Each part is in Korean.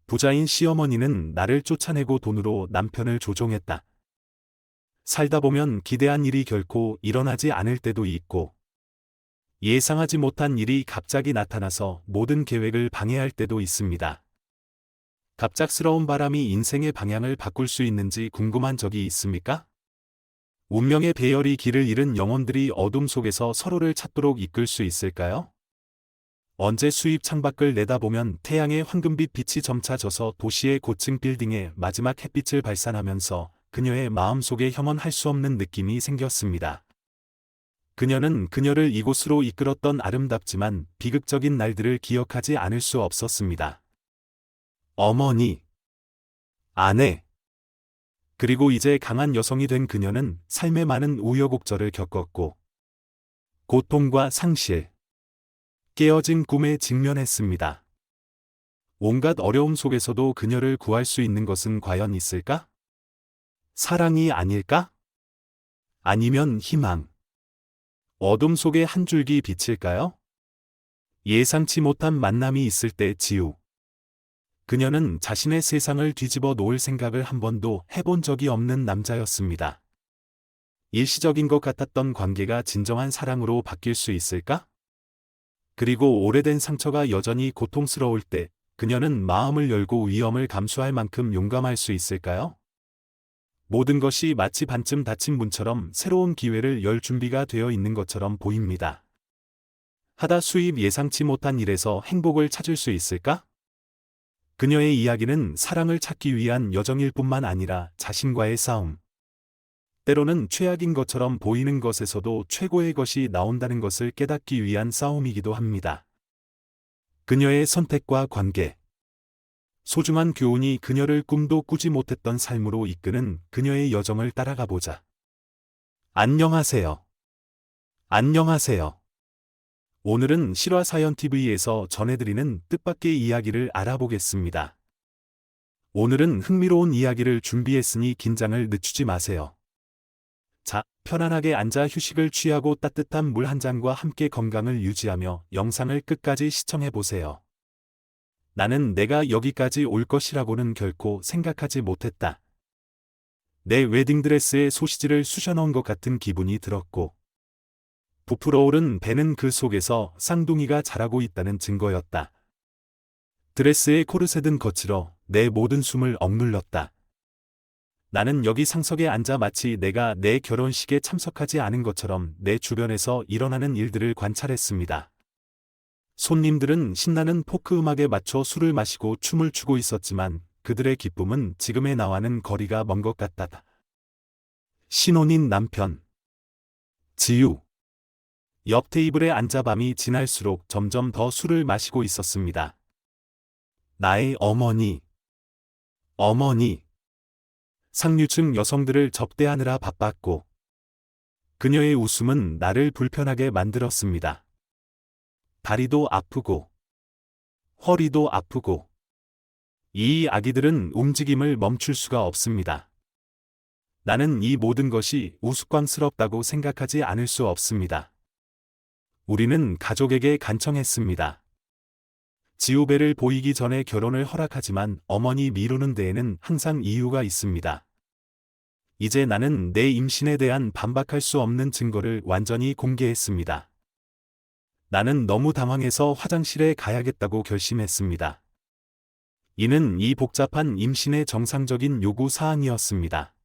부자인 시어머니는 나를 쫓아내고 돈으로 남편을 조종했다. 살다 보면 기대한 일이 결코 일어나지 않을 때도 있고, 예상하지 못한 일이 갑자기 나타나서 모든 계획을 방해할 때도 있습니다. 갑작스러운 바람이 인생의 방향을 바꿀 수 있는지 궁금한 적이 있습니까? 운명의 배열이 길을 잃은 영혼들이 어둠 속에서 서로를 찾도록 이끌 수 있을까요? 언제 수입 창밖을 내다보면 태양의 황금빛 빛이 점차 져서 도시의 고층 빌딩에 마지막 햇빛을 발산하면서 그녀의 마음속에 혐언할 수 없는 느낌이 생겼습니다. 그녀는 그녀를 이곳으로 이끌었던 아름답지만 비극적인 날들을 기억하지 않을 수 없었습니다. 어머니, 아내, 그리고 이제 강한 여성이 된 그녀는 삶의 많은 우여곡절을 겪었고, 고통과 상실, 깨어진 꿈에 직면했습니다. 온갖 어려움 속에서도 그녀를 구할 수 있는 것은 과연 있을까? 사랑이 아닐까? 아니면 희망, 어둠 속의 한 줄기 빛일까요? 예상치 못한 만남이 있을 때 지우. 그녀는 자신의 세상을 뒤집어 놓을 생각을 한 번도 해본 적이 없는 남자였습니다. 일시적인 것 같았던 관계가 진정한 사랑으로 바뀔 수 있을까? 그리고 오래된 상처가 여전히 고통스러울 때 그녀는 마음을 열고 위험을 감수할 만큼 용감할 수 있을까요? 모든 것이 마치 반쯤 닫힌 문처럼 새로운 기회를 열 준비가 되어 있는 것처럼 보입니다. 하다 수입 예상치 못한 일에서 행복을 찾을 수 있을까? 그녀의 이야기는 사랑을 찾기 위한 여정일 뿐만 아니라 자신과의 싸움. 때로는 최악인 것처럼 보이는 것에서도 최고의 것이 나온다는 것을 깨닫기 위한 싸움이기도 합니다. 그녀의 선택과 관계. 소중한 교훈이 그녀를 꿈도 꾸지 못했던 삶으로 이끄는 그녀의 여정을 따라가 보자. 안녕하세요. 안녕하세요. 오늘은 실화사연TV에서 전해드리는 뜻밖의 이야기를 알아보겠습니다. 오늘은 흥미로운 이야기를 준비했으니 긴장을 늦추지 마세요. 자, 편안하게 앉아 휴식을 취하고 따뜻한 물 한 잔과 함께 건강을 유지하며 영상을 끝까지 시청해보세요. 나는 내가 여기까지 올 것이라고는 결코 생각하지 못했다. 내 웨딩드레스에 소시지를 쑤셔넣은 것 같은 기분이 들었고, 부풀어 오른 배는 그 속에서 쌍둥이가 자라고 있다는 증거였다. 드레스에 코르셋은 거칠어 내 모든 숨을 억눌렀다. 나는 여기 상석에 앉아 마치 내가 내 결혼식에 참석하지 않은 것처럼 내 주변에서 일어나는 일들을 관찰했습니다. 손님들은 신나는 포크 음악에 맞춰 술을 마시고 춤을 추고 있었지만 그들의 기쁨은 지금의 나와는 거리가 먼 것 같다. 신혼인 남편 지유. 옆 테이블에 앉아 밤이 지날수록 점점 더 술을 마시고 있었습니다. 나의 어머니. 상류층 여성들을 접대하느라 바빴고, 그녀의 웃음은 나를 불편하게 만들었습니다. 다리도 아프고, 허리도 아프고, 이 아기들은 움직임을 멈출 수가 없습니다. 나는 이 모든 것이 우스꽝스럽다고 생각하지 않을 수 없습니다. 우리는 가족에게 간청했습니다. 지우배를 보이기 전에 결혼을 허락하지만 어머니 미루는 데에는 항상 이유가 있습니다. 이제 나는 내 임신에 대한 반박할 수 없는 증거를 완전히 공개했습니다. 나는 너무 당황해서 화장실에 가야겠다고 결심했습니다. 이는 이 복잡한 임신의 정상적인 요구 사항이었습니다.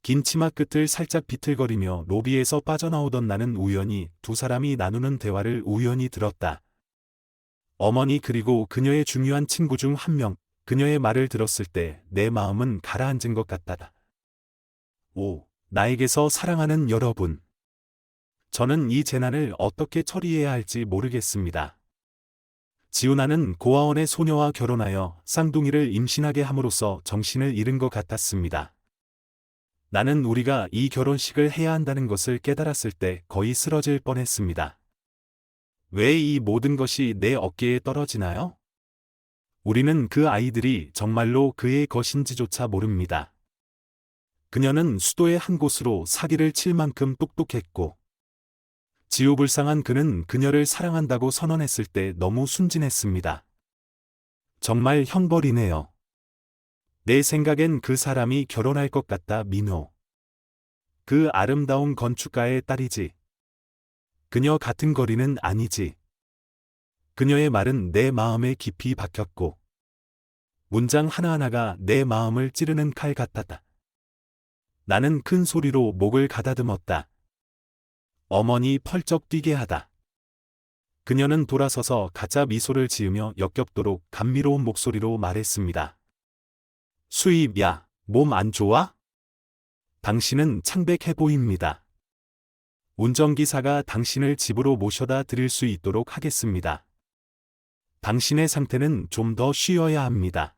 긴 치마 끝을 살짝 비틀거리며 로비에서 빠져나오던 나는 우연히 두 사람이 나누는 대화를 우연히 들었다. 어머니 그리고 그녀의 중요한 친구 중 한 명, 그녀의 말을 들었을 때 내 마음은 가라앉은 것 같다. 오, 나에게서 사랑하는 여러분. 저는 이 재난을 어떻게 처리해야 할지 모르겠습니다. 지우나는 고아원의 소녀와 결혼하여 쌍둥이를 임신하게 함으로써 정신을 잃은 것 같았습니다. 나는 우리가 이 결혼식을 해야 한다는 것을 깨달았을 때 거의 쓰러질 뻔했습니다. 왜 이 모든 것이 내 어깨에 떨어지나요? 우리는 그 아이들이 정말로 그의 것인지조차 모릅니다. 그녀는 수도의 한 곳으로 사기를 칠 만큼 똑똑했고, 지우불쌍한 그는 그녀를 사랑한다고 선언했을 때 너무 순진했습니다. 정말 형벌이네요. 내 생각엔 그 사람이 결혼할 것 같다, 민호. 그 아름다운 건축가의 딸이지. 그녀 같은 거리는 아니지. 그녀의 말은 내 마음에 깊이 박혔고, 문장 하나하나가 내 마음을 찌르는 칼 같았다. 나는 큰 소리로 목을 가다듬었다. 어머니 펄쩍 뛰게 하다. 그녀는 돌아서서 가짜 미소를 지으며 역겹도록 감미로운 목소리로 말했습니다. 수입, 야, 몸 안 좋아? 당신은 창백해 보입니다. 운전기사가 당신을 집으로 모셔다 드릴 수 있도록 하겠습니다. 당신의 상태는 좀 더 쉬어야 합니다.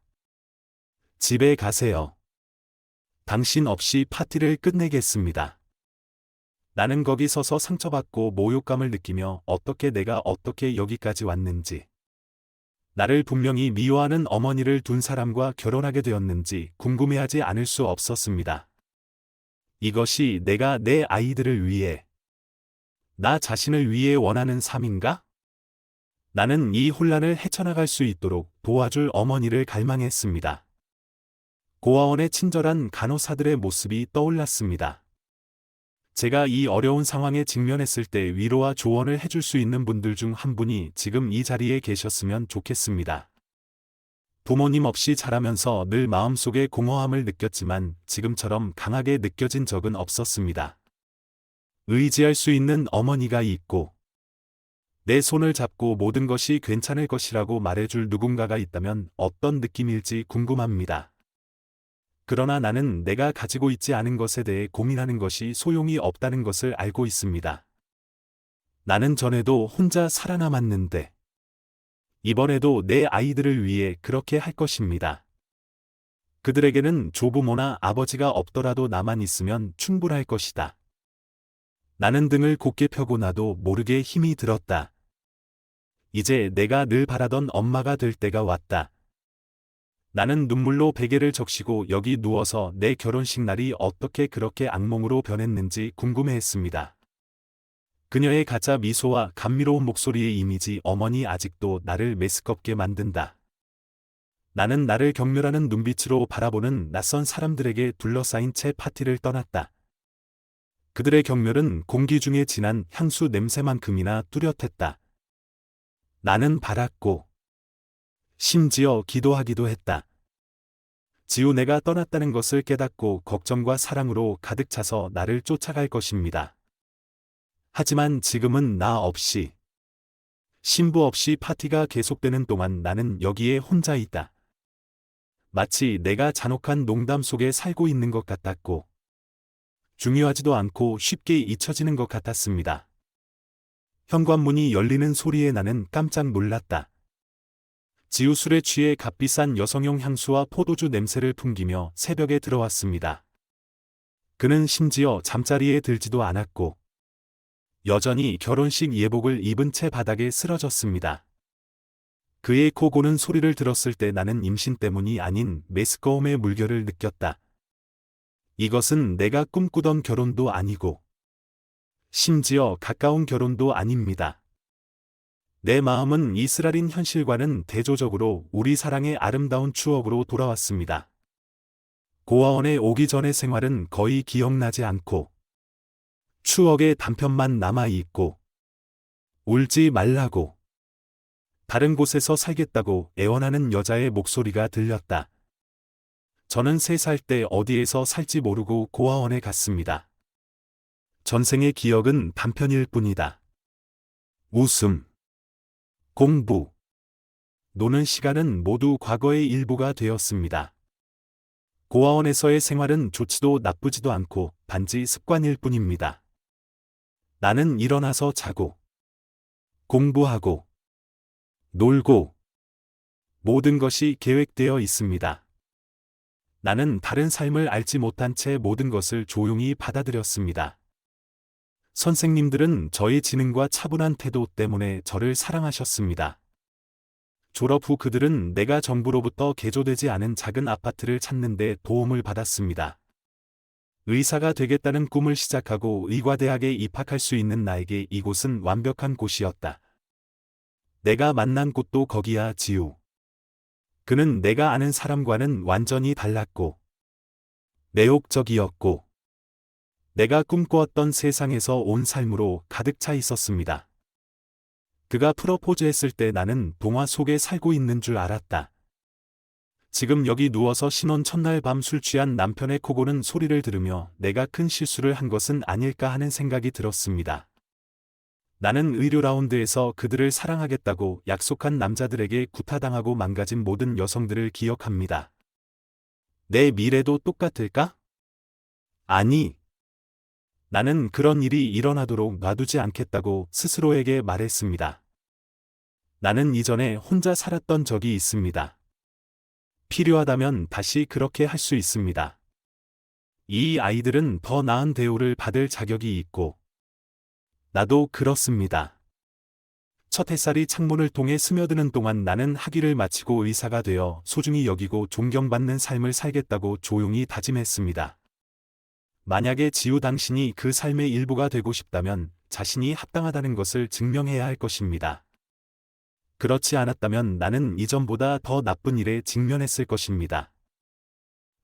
집에 가세요. 당신 없이 파티를 끝내겠습니다. 나는 거기 서서 상처받고 모욕감을 느끼며 내가 어떻게 여기까지 왔는지, 나를 분명히 미워하는 어머니를 둔 사람과 결혼하게 되었는지 궁금해하지 않을 수 없었습니다. 이것이 내가 내 아이들을 위해, 나 자신을 위해 원하는 삶인가? 나는 이 혼란을 헤쳐나갈 수 있도록 도와줄 어머니를 갈망했습니다. 고아원의 친절한 간호사들의 모습이 떠올랐습니다. 제가 이 어려운 상황에 직면했을 때 위로와 조언을 해줄 수 있는 분들 중 한 분이 지금 이 자리에 계셨으면 좋겠습니다. 부모님 없이 자라면서 늘 마음속에 공허함을 느꼈지만 지금처럼 강하게 느껴진 적은 없었습니다. 의지할 수 있는 어머니가 있고, 내 손을 잡고 모든 것이 괜찮을 것이라고 말해줄 누군가가 있다면 어떤 느낌일지 궁금합니다. 그러나 나는 내가 가지고 있지 않은 것에 대해 고민하는 것이 소용이 없다는 것을 알고 있습니다. 나는 전에도 혼자 살아남았는데, 이번에도 내 아이들을 위해 그렇게 할 것입니다. 그들에게는 조부모나 아버지가 없더라도 나만 있으면 충분할 것이다. 나는 등을 곧게 펴고 나도 모르게 힘이 들었다. 이제 내가 늘 바라던 엄마가 될 때가 왔다. 나는 눈물로 베개를 적시고 여기 누워서 내 결혼식 날이 어떻게 그렇게 악몽으로 변했는지 궁금해했습니다. 그녀의 가짜 미소와 감미로운 목소리의 이미지, 어머니 아직도 나를 메스껍게 만든다. 나는 나를 경멸하는 눈빛으로 바라보는 낯선 사람들에게 둘러싸인 채 파티를 떠났다. 그들의 경멸은 공기 중에 진한 향수 냄새만큼이나 뚜렷했다. 나는 바랐고, 심지어 기도하기도 했다. 지우 내가 떠났다는 것을 깨닫고 걱정과 사랑으로 가득 차서 나를 쫓아갈 것입니다. 하지만 지금은 나 없이, 신부 없이 파티가 계속되는 동안 나는 여기에 혼자 있다. 마치 내가 잔혹한 농담 속에 살고 있는 것 같았고, 중요하지도 않고 쉽게 잊혀지는 것 같았습니다. 현관문이 열리는 소리에 나는 깜짝 놀랐다. 지우 술에 취해 값비싼 여성용 향수와 포도주 냄새를 풍기며 새벽에 들어왔습니다. 그는 심지어 잠자리에 들지도 않았고, 여전히 결혼식 예복을 입은 채 바닥에 쓰러졌습니다. 그의 코 고는 소리를 들었을 때 나는 임신 때문이 아닌 메스꺼움의 물결을 느꼈다. 이것은 내가 꿈꾸던 결혼도 아니고, 심지어 가까운 결혼도 아닙니다. 내 마음은 이스라린 현실과는 대조적으로 우리 사랑의 아름다운 추억으로 돌아왔습니다. 고아원에 오기 전의 생활은 거의 기억나지 않고, 추억의 단편만 남아있고, 울지 말라고, 다른 곳에서 살겠다고 애원하는 여자의 목소리가 들렸다. 저는 3살 때 어디에서 살지 모르고 고아원에 갔습니다. 전생의 기억은 단편일 뿐이다. 웃음, 공부, 노는 시간은 모두 과거의 일부가 되었습니다. 고아원에서의 생활은 좋지도 나쁘지도 않고 단지 습관일 뿐입니다. 나는 일어나서 자고, 공부하고, 놀고, 모든 것이 계획되어 있습니다. 나는 다른 삶을 알지 못한 채 모든 것을 조용히 받아들였습니다. 선생님들은 저의 지능과 차분한 태도 때문에 저를 사랑하셨습니다. 졸업 후 그들은 내가 정부로부터 개조되지 않은 작은 아파트를 찾는 데 도움을 받았습니다. 의사가 되겠다는 꿈을 시작하고 의과대학에 입학할 수 있는 나에게 이곳은 완벽한 곳이었다. 내가 만난 곳도 거기야, 지우. 그는 내가 아는 사람과는 완전히 달랐고, 매혹적이었고, 내가 꿈꾸었던 세상에서 온 삶으로 가득 차 있었습니다. 그가 프러포즈했을 때 나는 동화 속에 살고 있는 줄 알았다. 지금 여기 누워서 신혼 첫날 밤 술 취한 남편의 코 고는 소리를 들으며 내가 큰 실수를 한 것은 아닐까 하는 생각이 들었습니다. 나는 의료 라운드에서 그들을 사랑하겠다고 약속한 남자들에게 구타당하고 망가진 모든 여성들을 기억합니다. 내 미래도 똑같을까? 아니. 나는 그런 일이 일어나도록 놔두지 않겠다고 스스로에게 말했습니다. 나는 이전에 혼자 살았던 적이 있습니다. 필요하다면 다시 그렇게 할 수 있습니다. 이 아이들은 더 나은 대우를 받을 자격이 있고, 나도 그렇습니다. 첫 햇살이 창문을 통해 스며드는 동안 나는 학위를 마치고 의사가 되어 소중히 여기고 존경받는 삶을 살겠다고 조용히 다짐했습니다. 만약에 지우 당신이 그 삶의 일부가 되고 싶다면 자신이 합당하다는 것을 증명해야 할 것입니다. 그렇지 않았다면 나는 이전보다 더 나쁜 일에 직면했을 것입니다.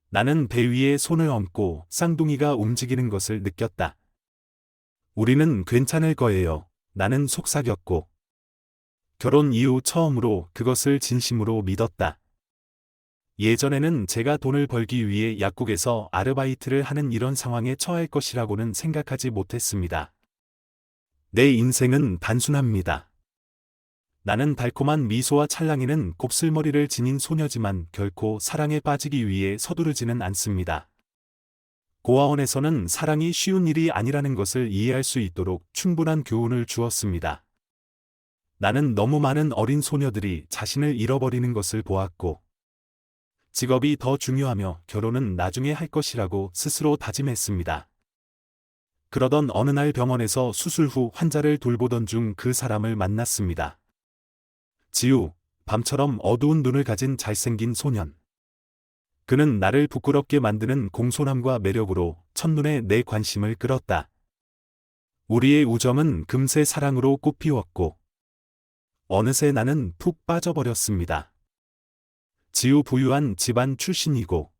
나는 배 위에 손을 얹고 쌍둥이가 움직이는 것을 느꼈다. 우리는 괜찮을 거예요. 나는 속삭였고. 결혼 이후 처음으로 그것을 진심으로 믿었다. 예전에는 제가 돈을 벌기 위해 약국에서 아르바이트를 하는 이런 상황에 처할 것이라고는 생각하지 못했습니다. 내 인생은 단순합니다. 나는 달콤한 미소와 찰랑이는 곱슬머리를 지닌 소녀지만 결코 사랑에 빠지기 위해 서두르지는 않습니다. 고아원에서는 사랑이 쉬운 일이 아니라는 것을 이해할 수 있도록 충분한 교훈을 주었습니다. 나는 너무 많은 어린 소녀들이 자신을 잃어버리는 것을 보았고, 직업이 더 중요하며 결혼은 나중에 할 것이라고 스스로 다짐했습니다. 그러던 어느 날 병원에서 수술 후 환자를 돌보던 중 그 사람을 만났습니다. 지우, 밤처럼 어두운 눈을 가진 잘생긴 소년. 그는 나를 부끄럽게 만드는 공손함과 매력으로 첫눈에 내 관심을 끌었다. 우리의 우정은 금세 사랑으로 꽃피웠고, 어느새 나는 푹 빠져버렸습니다. 지우 부유한 집안 출신이고,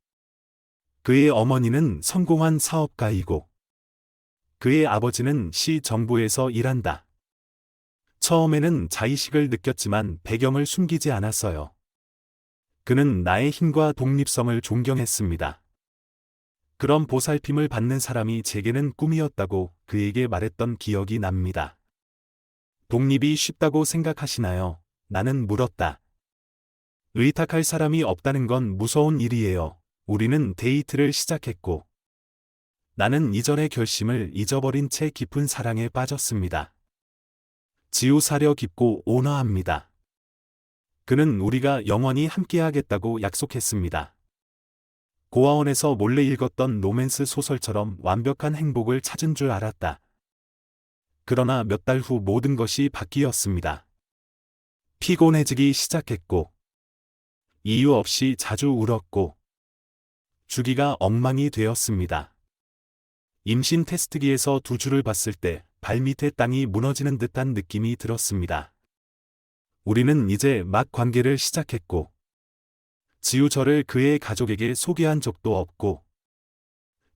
그의 어머니는 성공한 사업가이고, 그의 아버지는 시 정부에서 일한다. 처음에는 자의식을 느꼈지만 배경을 숨기지 않았어요. 그는 나의 힘과 독립성을 존경했습니다. 그런 보살핌을 받는 사람이 제게는 꿈이었다고 그에게 말했던 기억이 납니다. 독립이 쉽다고 생각하시나요? 나는 물었다. 의탁할 사람이 없다는 건 무서운 일이에요. 우리는 데이트를 시작했고, 나는 이전의 결심을 잊어버린 채 깊은 사랑에 빠졌습니다. 지우 사려 깊고 온화합니다. 그는 우리가 영원히 함께하겠다고 약속했습니다. 고아원에서 몰래 읽었던 로맨스 소설처럼 완벽한 행복을 찾은 줄 알았다. 그러나 몇 달 후 모든 것이 바뀌었습니다. 피곤해지기 시작했고, 이유 없이 자주 울었고, 주기가 엉망이 되었습니다. 임신 테스트기에서 두 줄을 봤을 때 발밑에 땅이 무너지는 듯한 느낌이 들었습니다. 우리는 이제 막 관계를 시작했고, 지우 저를 그의 가족에게 소개한 적도 없고,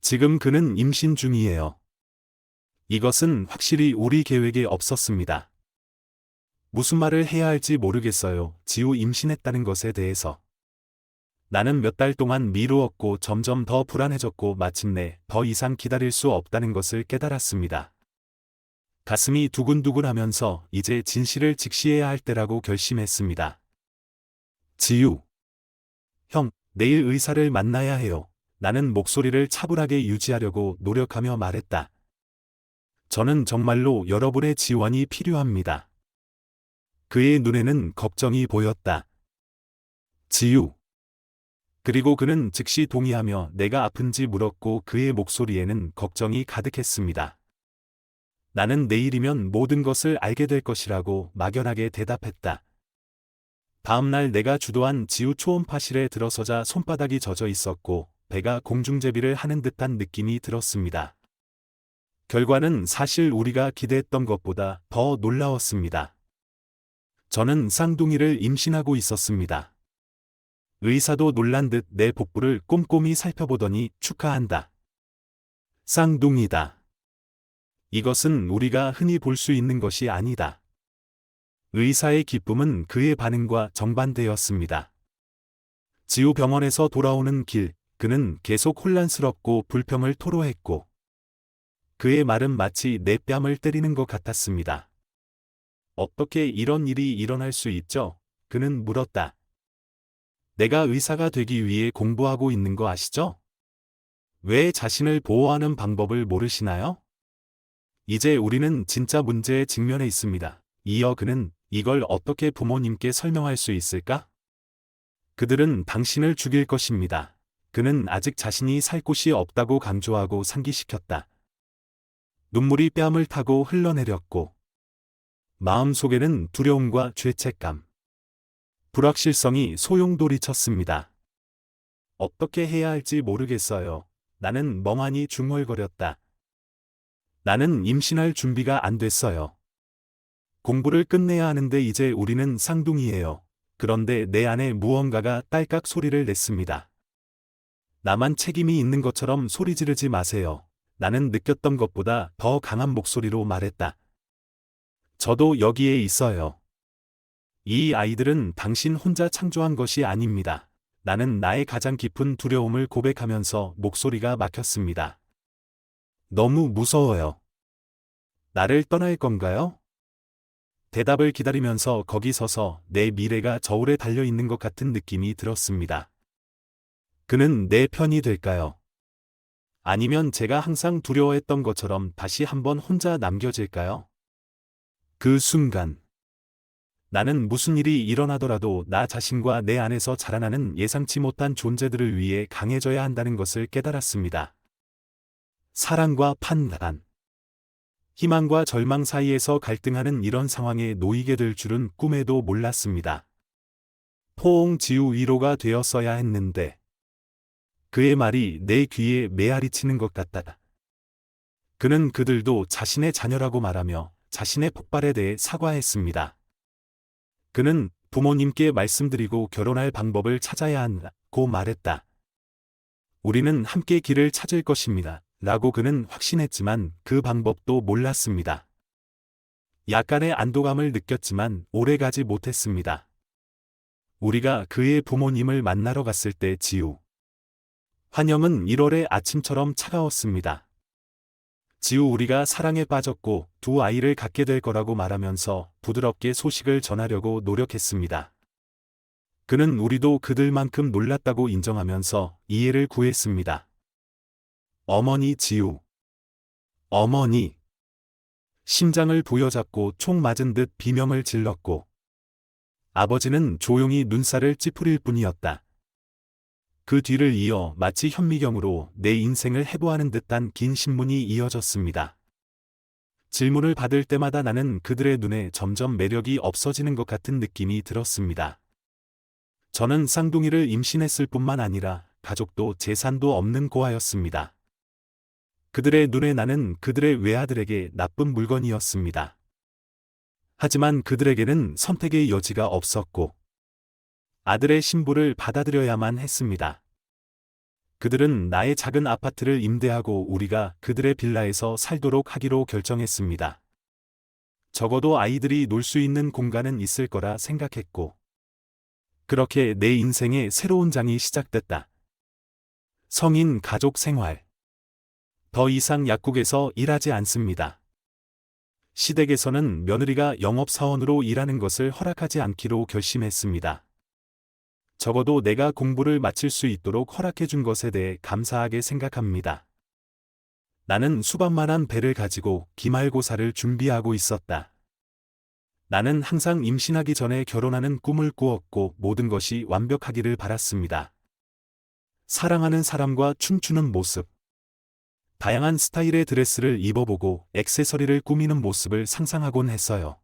지금 그는 임신 중이에요. 이것은 확실히 우리 계획에 없었습니다. 무슨 말을 해야 할지 모르겠어요. 지우 임신했다는 것에 대해서. 나는 몇 달 동안 미루었고 점점 더 불안해졌고 마침내 더 이상 기다릴 수 없다는 것을 깨달았습니다. 가슴이 두근두근하면서 이제 진실을 직시해야 할 때라고 결심했습니다. 지우. 형, 내일 의사를 만나야 해요. 나는 목소리를 차분하게 유지하려고 노력하며 말했다. 저는 정말로 여러분의 지원이 필요합니다. 그의 눈에는 걱정이 보였다. 지우. 그리고 그는 즉시 동의하며 내가 아픈지 물었고 그의 목소리에는 걱정이 가득했습니다. 나는 내일이면 모든 것을 알게 될 것이라고 막연하게 대답했다. 다음 날 내가 주도한 지우 초음파실에 들어서자 손바닥이 젖어 있었고 배가 공중제비를 하는 듯한 느낌이 들었습니다. 결과는 사실 우리가 기대했던 것보다 더 놀라웠습니다. 저는 쌍둥이를 임신하고 있었습니다. 의사도 놀란 듯 내 복부를 꼼꼼히 살펴보더니 축하한다. 쌍둥이다. 이것은 우리가 흔히 볼 수 있는 것이 아니다. 의사의 기쁨은 그의 반응과 정반대였습니다. 지우 병원에서 돌아오는 길, 그는 계속 혼란스럽고 불평을 토로했고, 그의 말은 마치 내 뺨을 때리는 것 같았습니다. 어떻게 이런 일이 일어날 수 있죠? 그는 물었다. 내가 의사가 되기 위해 공부하고 있는 거 아시죠? 왜 자신을 보호하는 방법을 모르시나요? 이제 우리는 진짜 문제에 직면해 있습니다. 이어 그는 이걸 어떻게 부모님께 설명할 수 있을까? 그들은 당신을 죽일 것입니다. 그는 아직 자신이 살 곳이 없다고 강조하고 상기시켰다. 눈물이 뺨을 타고 흘러내렸고, 마음속에는 두려움과 죄책감, 불확실성이 소용돌이쳤습니다. 어떻게 해야 할지 모르겠어요. 나는 멍하니 중얼거렸다. 나는 임신할 준비가 안 됐어요. 공부를 끝내야 하는데 이제 우리는 쌍둥이예요. 그런데 내 안에 무언가가 딸깍 소리를 냈습니다. 나만 책임이 있는 것처럼 소리 지르지 마세요. 나는 느꼈던 것보다 더 강한 목소리로 말했다. 저도 여기에 있어요. 이 아이들은 당신 혼자 창조한 것이 아닙니다. 나는 나의 가장 깊은 두려움을 고백하면서 목소리가 막혔습니다. 너무 무서워요. 나를 떠날 건가요? 대답을 기다리면서 거기 서서 내 미래가 저울에 달려 있는 것 같은 느낌이 들었습니다. 그는 내 편이 될까요? 아니면 제가 항상 두려워했던 것처럼 다시 한번 혼자 남겨질까요? 그 순간, 나는 무슨 일이 일어나더라도 나 자신과 내 안에서 자라나는 예상치 못한 존재들을 위해 강해져야 한다는 것을 깨달았습니다. 사랑과 판단, 희망과 절망 사이에서 갈등하는 이런 상황에 놓이게 될 줄은 꿈에도 몰랐습니다. 포옹 지우 위로가 되었어야 했는데, 그의 말이 내 귀에 메아리 치는 것 같다. 그는 그들도 자신의 자녀라고 말하며 자신의 폭발에 대해 사과했습니다. 그는 부모님께 말씀드리고 결혼할 방법을 찾아야 한다고 말했다. 우리는 함께 길을 찾을 것입니다. 라고 그는 확신했지만 그 방법도 몰랐습니다. 약간의 안도감을 느꼈지만 오래가지 못했습니다. 우리가 그의 부모님을 만나러 갔을 때 지우. 환영은 1월의 아침처럼 차가웠습니다. 지우 우리가 사랑에 빠졌고 두 아이를 갖게 될 거라고 말하면서 부드럽게 소식을 전하려고 노력했습니다. 그는 우리도 그들만큼 놀랐다고 인정하면서 이해를 구했습니다. 어머니 지우. 어머니. 심장을 부여잡고 총 맞은 듯 비명을 질렀고 아버지는 조용히 눈살을 찌푸릴 뿐이었다. 그 뒤를 이어 마치 현미경으로 내 인생을 해부하는 듯한 긴 신문이 이어졌습니다. 질문을 받을 때마다 나는 그들의 눈에 점점 매력이 없어지는 것 같은 느낌이 들었습니다. 저는 쌍둥이를 임신했을 뿐만 아니라 가족도 재산도 없는 고아였습니다. 그들의 눈에 나는 그들의 외아들에게 나쁜 물건이었습니다. 하지만 그들에게는 선택의 여지가 없었고 아들의 신부를 받아들여야만 했습니다. 그들은 나의 작은 아파트를 임대하고 우리가 그들의 빌라에서 살도록 하기로 결정했습니다. 적어도 아이들이 놀 수 있는 공간은 있을 거라 생각했고 그렇게 내 인생의 새로운 장이 시작됐다. 성인 가족 생활. 더 이상 약국에서 일하지 않습니다. 시댁에서는 며느리가 영업사원으로 일하는 것을 허락하지 않기로 결심했습니다. 적어도 내가 공부를 마칠 수 있도록 허락해준 것에 대해 감사하게 생각합니다. 나는 수박만한 배를 가지고 기말고사를 준비하고 있었다. 나는 항상 임신하기 전에 결혼하는 꿈을 꾸었고 모든 것이 완벽하기를 바랐습니다. 사랑하는 사람과 춤추는 모습. 다양한 스타일의 드레스를 입어보고 액세서리를 꾸미는 모습을 상상하곤 했어요.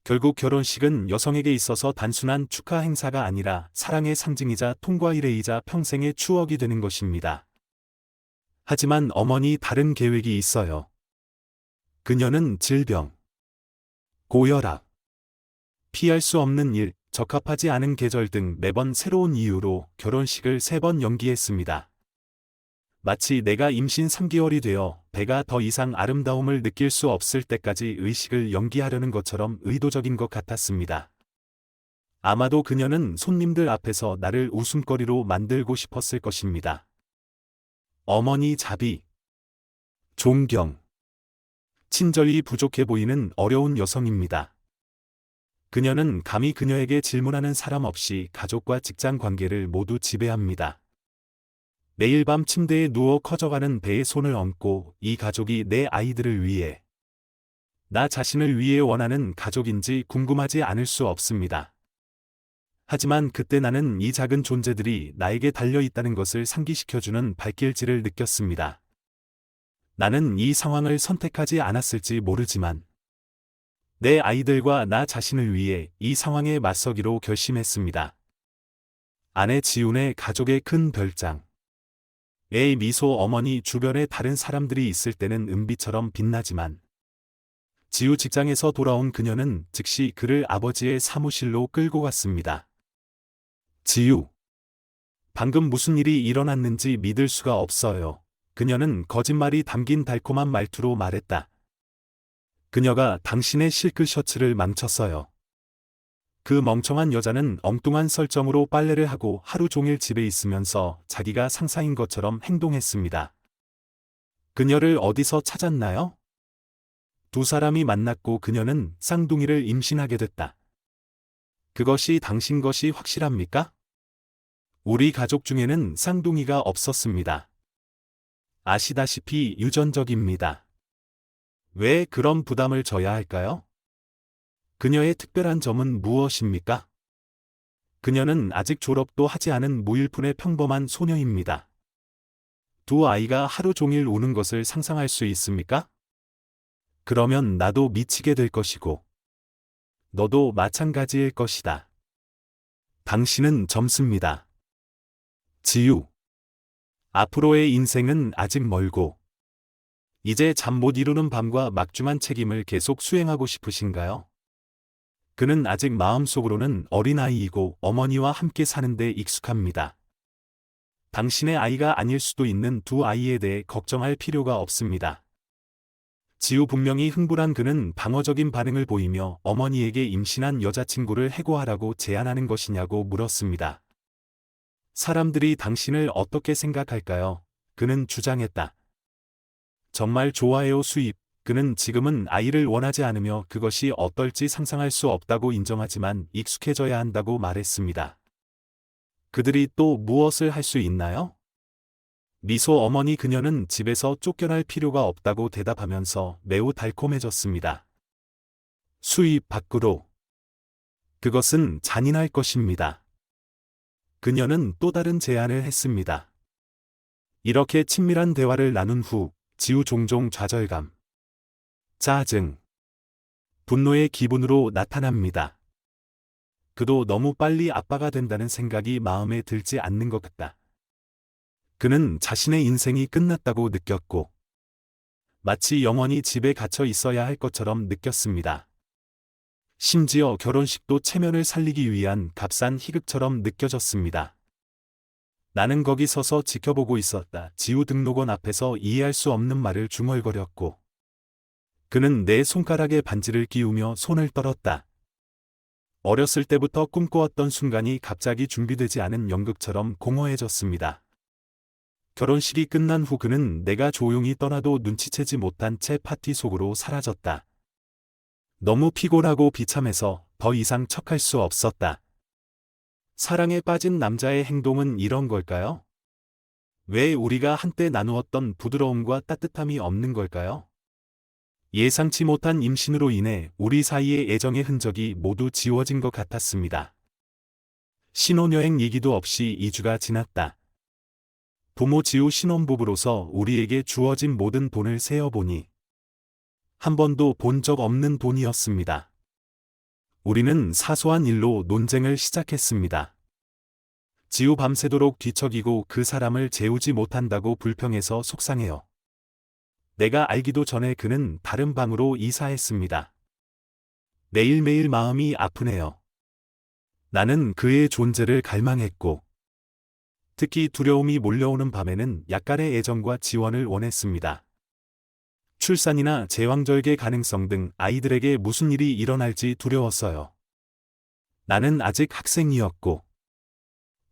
결국 결혼식은 여성에게 있어서 단순한 축하 행사가 아니라 사랑의 상징이자 통과 이래이자 평생의 추억이 되는 것입니다. 하지만 어머니 다른 계획이 있어요. 그녀는 질병, 고혈압, 피할 수 없는 일, 적합하지 않은 계절 등 매번 새로운 이유로 결혼식을 3번 연기했습니다. 마치 내가 임신 3개월이 되어 배가 더 이상 아름다움을 느낄 수 없을 때까지 의식을 연기하려는 것처럼 의도적인 것 같았습니다. 아마도 그녀는 손님들 앞에서 나를 웃음거리로 만들고 싶었을 것입니다. 어머니 자비, 존경, 친절이 부족해 보이는 어려운 여성입니다. 그녀는 감히 그녀에게 질문하는 사람 없이 가족과 직장 관계를 모두 지배합니다. 매일 밤 침대에 누워 커져가는 배에 손을 얹고 이 가족이 내 아이들을 위해, 나 자신을 위해 원하는 가족인지 궁금하지 않을 수 없습니다. 하지만 그때 나는 이 작은 존재들이 나에게 달려있다는 것을 상기시켜주는 발길질을 느꼈습니다. 나는 이 상황을 선택하지 않았을지 모르지만 내 아이들과 나 자신을 위해 이 상황에 맞서기로 결심했습니다. 아내 지훈의 가족의 큰 별장. 애 미소 어머니 주변에 다른 사람들이 있을 때는 은비처럼 빛나지만 지우 직장에서 돌아온 그녀는 즉시 그를 아버지의 사무실로 끌고 갔습니다. 지우. 방금 무슨 일이 일어났는지 믿을 수가 없어요. 그녀는 거짓말이 담긴 달콤한 말투로 말했다. 그녀가 당신의 실크 셔츠를 망쳤어요. 그 멍청한 여자는 엉뚱한 설정으로 빨래를 하고 하루 종일 집에 있으면서 자기가 상사인 것처럼 행동했습니다. 그녀를 어디서 찾았나요? 두 사람이 만났고 그녀는 쌍둥이를 임신하게 됐다. 그것이 당신 것이 확실합니까? 우리 가족 중에는 쌍둥이가 없었습니다. 아시다시피 유전적입니다. 왜 그런 부담을 져야 할까요? 그녀의 특별한 점은 무엇입니까? 그녀는 아직 졸업도 하지 않은 무일푼의 평범한 소녀입니다. 두 아이가 하루 종일 우는 것을 상상할 수 있습니까? 그러면 나도 미치게 될 것이고, 너도 마찬가지일 것이다. 당신은 젊습니다. 지유. 앞으로의 인생은 아직 멀고, 이제 잠 못 이루는 밤과 막중한 책임을 계속 수행하고 싶으신가요? 그는 아직 마음속으로는 어린아이이고 어머니와 함께 사는데 익숙합니다. 당신의 아이가 아닐 수도 있는 두 아이에 대해 걱정할 필요가 없습니다. 지우 분명히 흥분한 그는 방어적인 반응을 보이며 어머니에게 임신한 여자친구를 해고하라고 제안하는 것이냐고 물었습니다. 사람들이 당신을 어떻게 생각할까요? 그는 주장했다. 정말 좋아해요 수입. 그는 지금은 아이를 원하지 않으며 그것이 어떨지 상상할 수 없다고 인정하지만 익숙해져야 한다고 말했습니다. 그들이 또 무엇을 할 수 있나요? 미소 어머니 그녀는 집에서 쫓겨날 필요가 없다고 대답하면서 매우 달콤해졌습니다. 수입 밖으로. 그것은 잔인할 것입니다. 그녀는 또 다른 제안을 했습니다. 이렇게 친밀한 대화를 나눈 후 지우 종종 좌절감, 짜증, 분노의 기분으로 나타납니다. 그도 너무 빨리 아빠가 된다는 생각이 마음에 들지 않는 것 같다. 그는 자신의 인생이 끝났다고 느꼈고, 마치 영원히 집에 갇혀 있어야 할 것처럼 느꼈습니다. 심지어 결혼식도 체면을 살리기 위한 값싼 희극처럼 느껴졌습니다. 나는 거기 서서 지켜보고 있었다. 지우 등록원 앞에서 이해할 수 없는 말을 중얼거렸고, 그는 내 손가락에 반지를 끼우며 손을 떨었다. 어렸을 때부터 꿈꿔왔던 순간이 갑자기 준비되지 않은 연극처럼 공허해졌습니다. 결혼식이 끝난 후 그는 내가 조용히 떠나도 눈치채지 못한 채 파티 속으로 사라졌다. 너무 피곤하고 비참해서 더 이상 척할 수 없었다. 사랑에 빠진 남자의 행동은 이런 걸까요? 왜 우리가 한때 나누었던 부드러움과 따뜻함이 없는 걸까요? 예상치 못한 임신으로 인해 우리 사이의 애정의 흔적이 모두 지워진 것 같았습니다. 신혼여행 얘기도 없이 2주가 지났다. 부모 지우 신혼부부로서 우리에게 주어진 모든 돈을 세어보니 한 번도 본 적 없는 돈이었습니다. 우리는 사소한 일로 논쟁을 시작했습니다. 지우 밤새도록 뒤척이고 그 사람을 재우지 못한다고 불평해서 속상해요. 내가 알기도 전에 그는 다른 방으로 이사했습니다. 매일매일 마음이 아프네요. 나는 그의 존재를 갈망했고, 특히 두려움이 몰려오는 밤에는 약간의 애정과 지원을 원했습니다. 출산이나 제왕절개 가능성 등 아이들에게 무슨 일이 일어날지 두려웠어요. 나는 아직 학생이었고,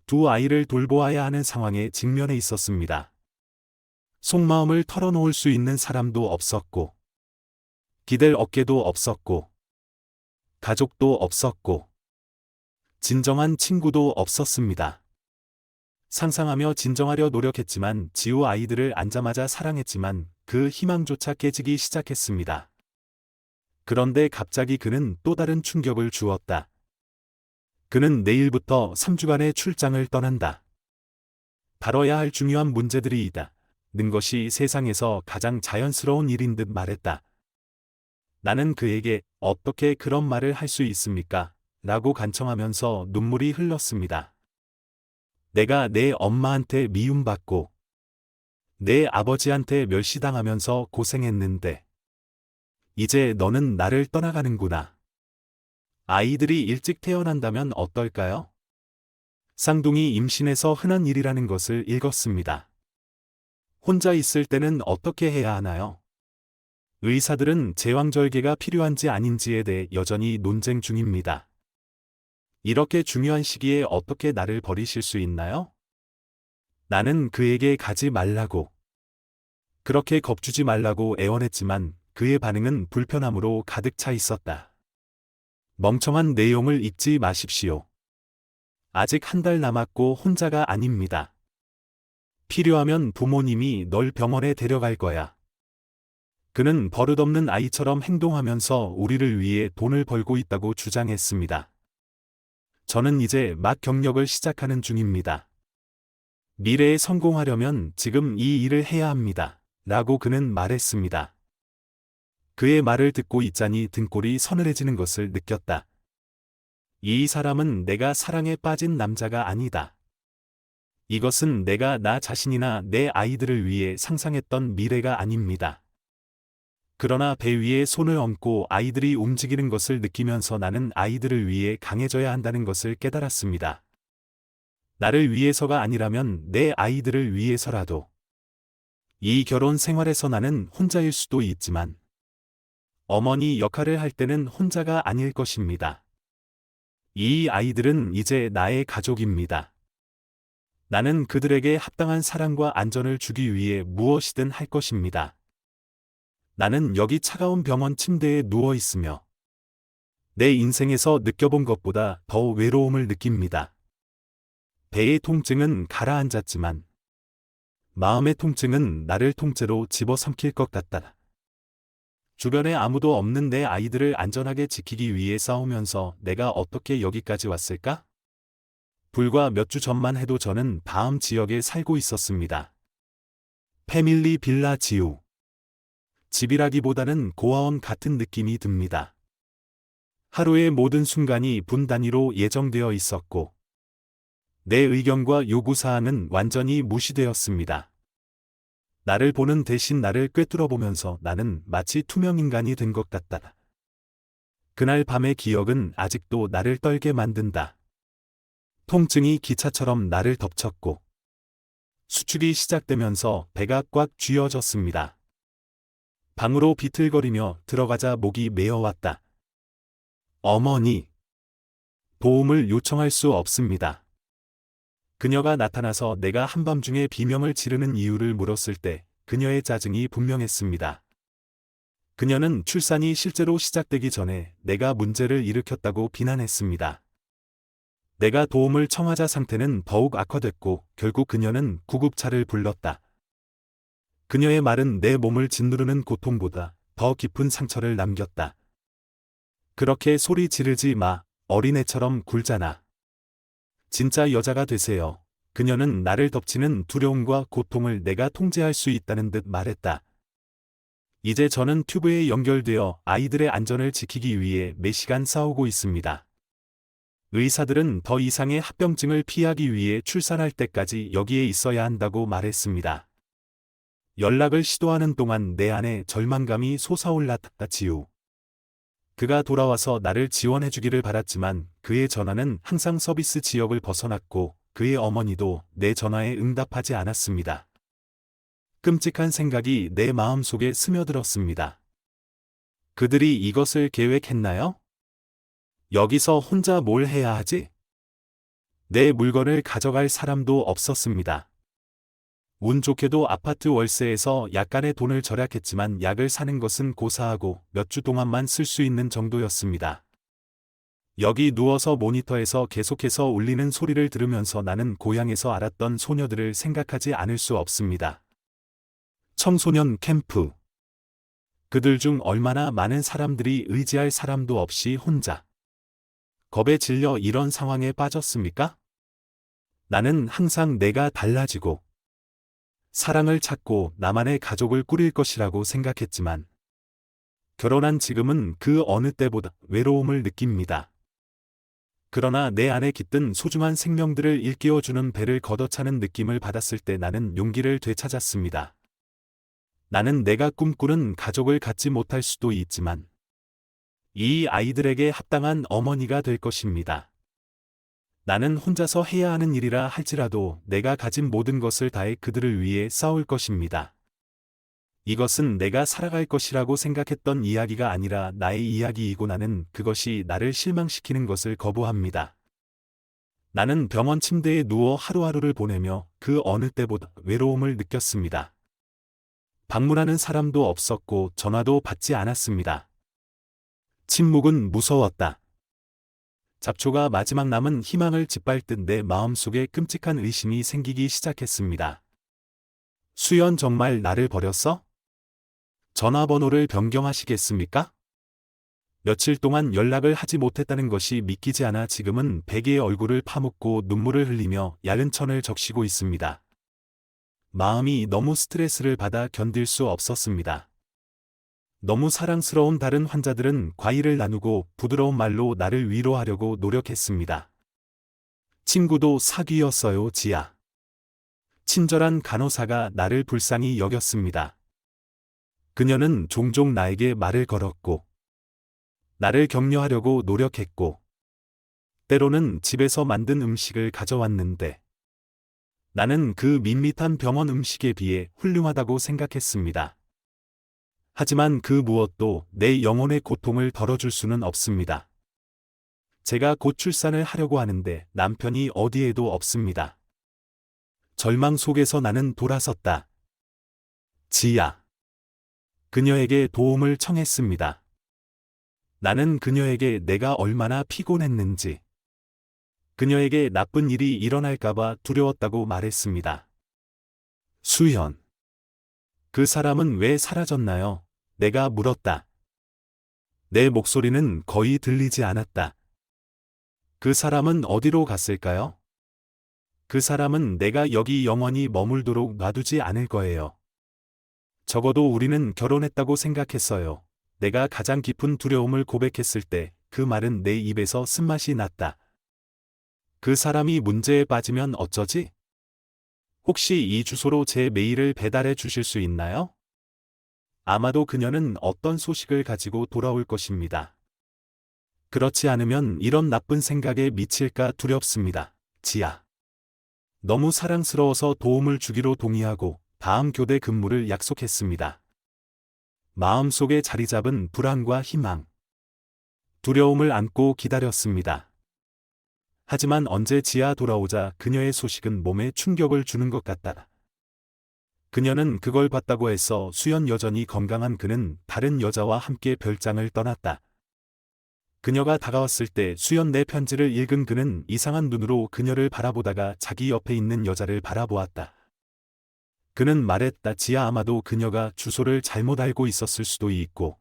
두 아이를 돌보아야 하는 상황에 직면해 있었습니다. 속마음을 털어놓을 수 있는 사람도 없었고, 기댈 어깨도 없었고, 가족도 없었고, 진정한 친구도 없었습니다. 상상하며 진정하려 노력했지만 지우 아이들을 앉자마자 사랑했지만 그 희망조차 깨지기 시작했습니다. 그런데 갑자기 그는 또 다른 충격을 주었다. 그는 내일부터 3주간의 출장을 떠난다. 다뤄야 할 중요한 문제들이 있다. 는 것이 세상에서 가장 자연스러운 일인 듯 말했다. 나는 그에게 어떻게 그런 말을 할 수 있습니까? 라고 간청하면서 눈물이 흘렀습니다. 내가 내 엄마한테 미움받고 내 아버지한테 멸시당하면서 고생했는데 이제 너는 나를 떠나가는구나. 아이들이 일찍 태어난다면 어떨까요? 쌍둥이 임신해서 흔한 일이라는 것을 읽었습니다. 혼자 있을 때는 어떻게 해야 하나요? 의사들은 제왕절개가 필요한지 아닌지에 대해 여전히 논쟁 중입니다. 이렇게 중요한 시기에 어떻게 나를 버리실 수 있나요? 나는 그에게 가지 말라고, 그렇게 겁주지 말라고 애원했지만 그의 반응은 불편함으로 가득 차 있었다. 멍청한 내용을 잊지 마십시오. 아직 한 달 남았고 혼자가 아닙니다. 필요하면 부모님이 널 병원에 데려갈 거야. 그는 버릇없는 아이처럼 행동하면서 우리를 위해 돈을 벌고 있다고 주장했습니다. 저는 이제 막 경력을 시작하는 중입니다. 미래에 성공하려면 지금 이 일을 해야 합니다. 라고 그는 말했습니다. 그의 말을 듣고 있자니 등골이 서늘해지는 것을 느꼈다. 이 사람은 내가 사랑에 빠진 남자가 아니다. 이것은 내가 나 자신이나 내 아이들을 위해 상상했던 미래가 아닙니다. 그러나 배 위에 손을 얹고 아이들이 움직이는 것을 느끼면서 나는 아이들을 위해 강해져야 한다는 것을 깨달았습니다. 나를 위해서가 아니라면 내 아이들을 위해서라도. 이 결혼 생활에서 나는 혼자일 수도 있지만 어머니 역할을 할 때는 혼자가 아닐 것입니다. 이 아이들은 이제 나의 가족입니다. 나는 그들에게 합당한 사랑과 안전을 주기 위해 무엇이든 할 것입니다. 나는 여기 차가운 병원 침대에 누워 있으며 내 인생에서 느껴본 것보다 더 외로움을 느낍니다. 배의 통증은 가라앉았지만 마음의 통증은 나를 통째로 집어삼킬 것 같다. 주변에 아무도 없는 내 아이들을 안전하게 지키기 위해 싸우면서 내가 어떻게 여기까지 왔을까? 불과 몇 주 전만 해도 저는 다음 지역에 살고 있었습니다. 패밀리 빌라 지우. 집이라기보다는 고아원 같은 느낌이 듭니다. 하루의 모든 순간이 분 단위로 예정되어 있었고 내 의견과 요구사항은 완전히 무시되었습니다. 나를 보는 대신 나를 꿰뚫어 보면서 나는 마치 투명인간이 된 것 같다. 그날 밤의 기억은 아직도 나를 떨게 만든다. 통증이 기차처럼 나를 덮쳤고 수축이 시작되면서 배가 꽉 쥐어졌습니다. 방으로 비틀거리며 들어가자 목이 메어왔다. 어머니. 도움을 요청할 수 없습니다. 그녀가 나타나서 내가 한밤중에 비명을 지르는 이유를 물었을 때 그녀의 짜증이 분명했습니다. 그녀는 출산이 실제로 시작되기 전에 내가 문제를 일으켰다고 비난했습니다. 내가 도움을 청하자 상태는 더욱 악화됐고 결국 그녀는 구급차를 불렀다. 그녀의 말은 내 몸을 짓누르는 고통보다 더 깊은 상처를 남겼다. 그렇게 소리 지르지 마, 어린애처럼 굴잖아. 진짜 여자가 되세요. 그녀는 나를 덮치는 두려움과 고통을 내가 통제할 수 있다는 듯 말했다. 이제 저는 튜브에 연결되어 아이들의 안전을 지키기 위해 매시간 싸우고 있습니다. 의사들은 더 이상의 합병증을 피하기 위해 출산할 때까지 여기에 있어야 한다고 말했습니다. 연락을 시도하는 동안 내 안에 절망감이 솟아올랐다. 지우. 그가 돌아와서 나를 지원해주기를 바랐지만 그의 전화는 항상 서비스 지역을 벗어났고 그의 어머니도 내 전화에 응답하지 않았습니다. 끔찍한 생각이 내 마음속에 스며들었습니다. 그들이 이것을 계획했나요? 여기서 혼자 뭘 해야 하지? 내 물건을 가져갈 사람도 없었습니다. 운 좋게도 아파트 월세에서 약간의 돈을 절약했지만 약을 사는 것은 고사하고 몇 주 동안만 쓸 수 있는 정도였습니다. 여기 누워서 모니터에서 계속해서 울리는 소리를 들으면서 나는 고향에서 알았던 소녀들을 생각하지 않을 수 없습니다. 청소년 캠프. 그들 중 얼마나 많은 사람들이 의지할 사람도 없이 혼자 겁에 질려 이런 상황에 빠졌습니까? 나는 항상 내가 달라지고 사랑을 찾고 나만의 가족을 꾸릴 것이라고 생각했지만 결혼한 지금은 그 어느 때보다 외로움을 느낍니다. 그러나 내 안에 깃든 소중한 생명들을 일깨워주는 배를 걷어차는 느낌을 받았을 때 나는 용기를 되찾았습니다. 나는 내가 꿈꾸는 가족을 갖지 못할 수도 있지만 이 아이들에게 합당한 어머니가 될 것입니다. 나는 혼자서 해야 하는 일이라 할지라도 내가 가진 모든 것을 다해 그들을 위해 싸울 것입니다. 이것은 내가 살아갈 것이라고 생각했던 이야기가 아니라 나의 이야기이고 나는 그것이 나를 실망시키는 것을 거부합니다. 나는 병원 침대에 누워 하루하루를 보내며 그 어느 때보다 외로움을 느꼈습니다. 방문하는 사람도 없었고 전화도 받지 않았습니다. 침묵은 무서웠다. 잡초가 마지막 남은 희망을 짓밟듯 내 마음속에 끔찍한 의심이 생기기 시작했습니다. 수연 정말 나를 버렸어? 전화번호를 변경하시겠습니까? 며칠 동안 연락을 하지 못했다는 것이 믿기지 않아 지금은 베개의 얼굴을 파묻고 눈물을 흘리며 야른 천을 적시고 있습니다. 마음이 너무 스트레스를 받아 견딜 수 없었습니다. 너무 사랑스러운 다른 환자들은 과일을 나누고 부드러운 말로 나를 위로하려고 노력했습니다. 친구도 사귀었어요, 지아. 친절한 간호사가 나를 불쌍히 여겼습니다. 그녀는 종종 나에게 말을 걸었고, 나를 격려하려고 노력했고, 때로는 집에서 만든 음식을 가져왔는데, 나는 그 밋밋한 병원 음식에 비해 훌륭하다고 생각했습니다. 하지만 그 무엇도 내 영혼의 고통을 덜어줄 수는 없습니다. 제가 곧 출산을 하려고 하는데 남편이 어디에도 없습니다. 절망 속에서 나는 돌아섰다. 지아. 그녀에게 도움을 청했습니다. 나는 그녀에게 내가 얼마나 피곤했는지, 그녀에게 나쁜 일이 일어날까봐 두려웠다고 말했습니다. 수연. 그 사람은 왜 사라졌나요? 내가 물었다. 내 목소리는 거의 들리지 않았다. 그 사람은 어디로 갔을까요? 그 사람은 내가 여기 영원히 머물도록 놔두지 않을 거예요. 적어도 우리는 결혼했다고 생각했어요. 내가 가장 깊은 두려움을 고백했을 때 그 말은 내 입에서 쓴맛이 났다. 그 사람이 문제에 빠지면 어쩌지? 혹시 이 주소로 제 메일을 배달해 주실 수 있나요? 아마도 그녀는 어떤 소식을 가지고 돌아올 것입니다. 그렇지 않으면 이런 나쁜 생각에 미칠까 두렵습니다. 지아. 너무 사랑스러워서 도움을 주기로 동의하고 다음 교대 근무를 약속했습니다. 마음속에 자리 잡은 불안과 희망, 두려움을 안고 기다렸습니다. 하지만 언제 지아 돌아오자 그녀의 소식은 몸에 충격을 주는 것 같다. 그녀는 그걸 봤다고 해서 수연 여전히 건강한 그는 다른 여자와 함께 별장을 떠났다. 그녀가 다가왔을 때 수연 내 편지를 읽은 그는 이상한 눈으로 그녀를 바라보다가 자기 옆에 있는 여자를 바라보았다. 그는 말했다. 지아, 아마도 그녀가 주소를 잘못 알고 있었을 수도 있고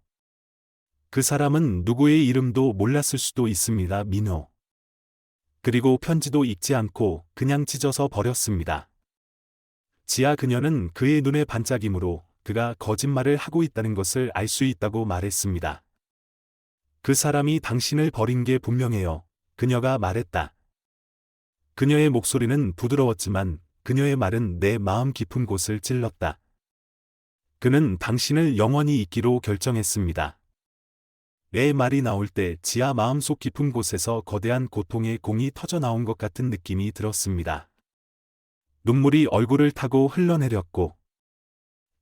그 사람은 누구의 이름도 몰랐을 수도 있습니다. 민호. 그리고 편지도 읽지 않고 그냥 찢어서 버렸습니다. 지아, 그녀는 그의 눈의 반짝임으로 그가 거짓말을 하고 있다는 것을 알 수 있다고 말했습니다. 그 사람이 당신을 버린 게 분명해요. 그녀가 말했다. 그녀의 목소리는 부드러웠지만 그녀의 말은 내 마음 깊은 곳을 찔렀다. 그는 당신을 영원히 잊기로 결정했습니다. 내 말이 나올 때 지아 마음속 깊은 곳에서 거대한 고통의 공이 터져 나온 것 같은 느낌이 들었습니다. 눈물이 얼굴을 타고 흘러내렸고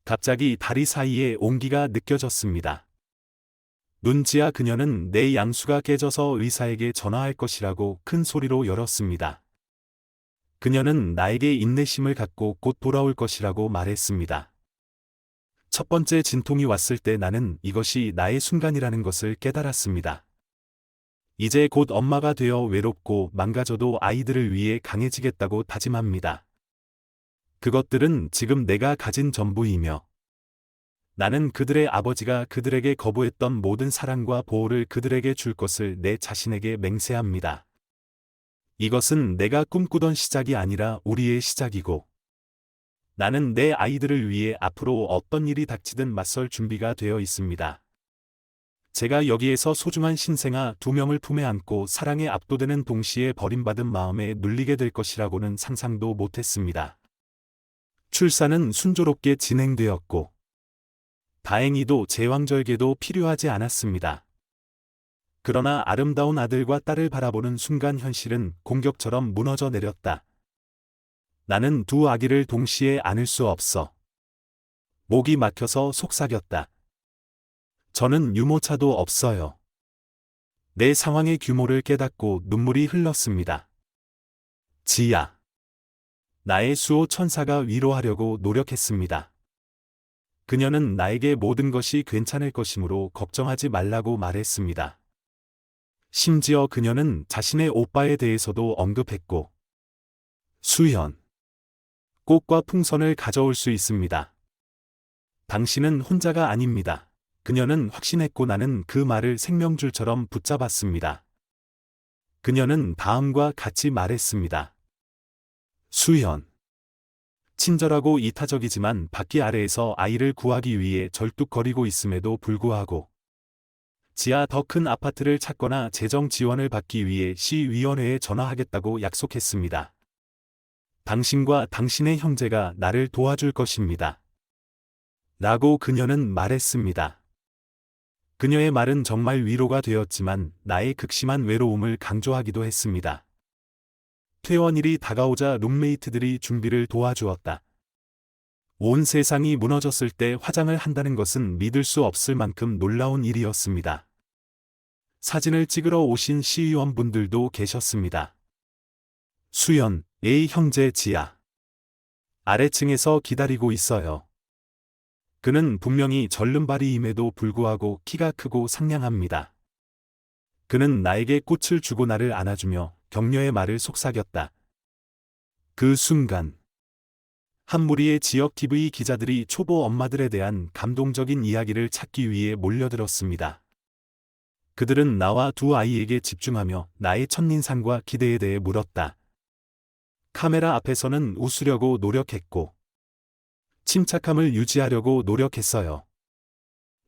갑자기 다리 사이에 온기가 느껴졌습니다. 눈지아 그녀는 내 양수가 깨져서 의사에게 전화할 것이라고 큰 소리로 열었습니다. 그녀는 나에게 인내심을 갖고 곧 돌아올 것이라고 말했습니다. 첫 번째 진통이 왔을 때 나는 이것이 나의 순간이라는 것을 깨달았습니다. 이제 곧 엄마가 되어 외롭고 망가져도 아이들을 위해 강해지겠다고 다짐합니다. 그것들은 지금 내가 가진 전부이며 나는 그들의 아버지가 그들에게 거부했던 모든 사랑과 보호를 그들에게 줄 것을 내 자신에게 맹세합니다. 이것은 내가 꿈꾸던 시작이 아니라 우리의 시작이고 나는 내 아이들을 위해 앞으로 어떤 일이 닥치든 맞설 준비가 되어 있습니다. 제가 여기에서 소중한 신생아 2명을 품에 안고 사랑에 압도되는 동시에 버림받은 마음에 눌리게 될 것이라고는 상상도 못했습니다. 출산은 순조롭게 진행되었고 다행히도 제왕절개도 필요하지 않았습니다. 그러나 아름다운 아들과 딸을 바라보는 순간 현실은 공격처럼 무너져 내렸다. 나는 2 아기를 동시에 안을 수 없어. 목이 막혀서 속삭였다. 저는 유모차도 없어요. 내 상황의 규모를 깨닫고 눈물이 흘렀습니다. 지야. 나의 수호 천사가 위로하려고 노력했습니다. 그녀는 나에게 모든 것이 괜찮을 것이므로 걱정하지 말라고 말했습니다. 심지어 그녀는 자신의 오빠에 대해서도 언급했고, 수연. 꽃과 풍선을 가져올 수 있습니다. 당신은 혼자가 아닙니다. 그녀는 확신했고 나는 그 말을 생명줄처럼 붙잡았습니다. 그녀는 다음과 같이 말했습니다. 수연. 친절하고 이타적이지만 바퀴 아래에서 아이를 구하기 위해 절뚝거리고 있음에도 불구하고 지하 더 큰 아파트를 찾거나 재정 지원을 받기 위해 시위원회에 전화하겠다고 약속했습니다. 당신과 당신의 형제가 나를 도와줄 것입니다. 라고 그녀는 말했습니다. 그녀의 말은 정말 위로가 되었지만 나의 극심한 외로움을 강조하기도 했습니다. 퇴원일이 다가오자 룸메이트들이 준비를 도와주었다. 온 세상이 무너졌을 때 화장을 한다는 것은 믿을 수 없을 만큼 놀라운 일이었습니다. 사진을 찍으러 오신 시의원분들도 계셨습니다. 수연, A의 형제 지아. 아래층에서 기다리고 있어요. 그는 분명히 절름발이임에도 불구하고 키가 크고 상냥합니다. 그는 나에게 꽃을 주고 나를 안아주며 격려의 말을 속삭였다. 그 순간 한 무리의 지역 TV 기자들이 초보 엄마들에 대한 감동적인 이야기를 찾기 위해 몰려들었습니다. 그들은 나와 2 아이에게 집중하며 나의 첫인상과 기대에 대해 물었다. 카메라 앞에서는 웃으려고 노력했고 침착함을 유지하려고 노력했어요.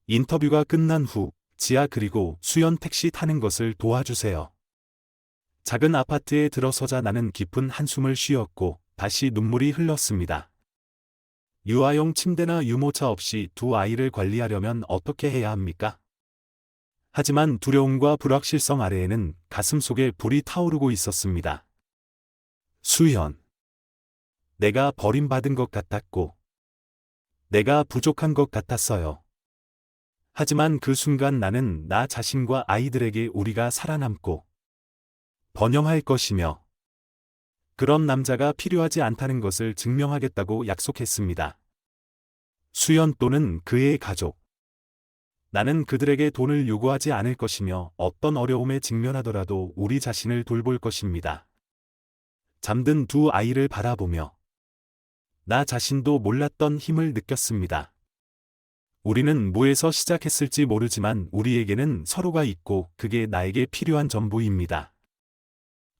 인터뷰가 끝난 후 지아 그리고 수연 택시 타는 것을 도와주세요. 작은 아파트에 들어서자 나는 깊은 한숨을 쉬었고 다시 눈물이 흘렀습니다. 유아용 침대나 유모차 없이 2 아이를 관리하려면 어떻게 해야 합니까? 하지만 두려움과 불확실성 아래에는 가슴속에 불이 타오르고 있었습니다. 수연. 내가 버림받은 것 같았고 내가 부족한 것 같았어요. 하지만 그 순간 나는 나 자신과 아이들에게 우리가 살아남고 번영할 것이며 그런 남자가 필요하지 않다는 것을 증명하겠다고 약속했습니다. 수연 또는 그의 가족. 나는 그들에게 돈을 요구하지 않을 것이며 어떤 어려움에 직면하더라도 우리 자신을 돌볼 것입니다. 잠든 2 아이를 바라보며 나 자신도 몰랐던 힘을 느꼈습니다. 우리는 무에서 시작했을지 모르지만 우리에게는 서로가 있고 그게 나에게 필요한 전부입니다.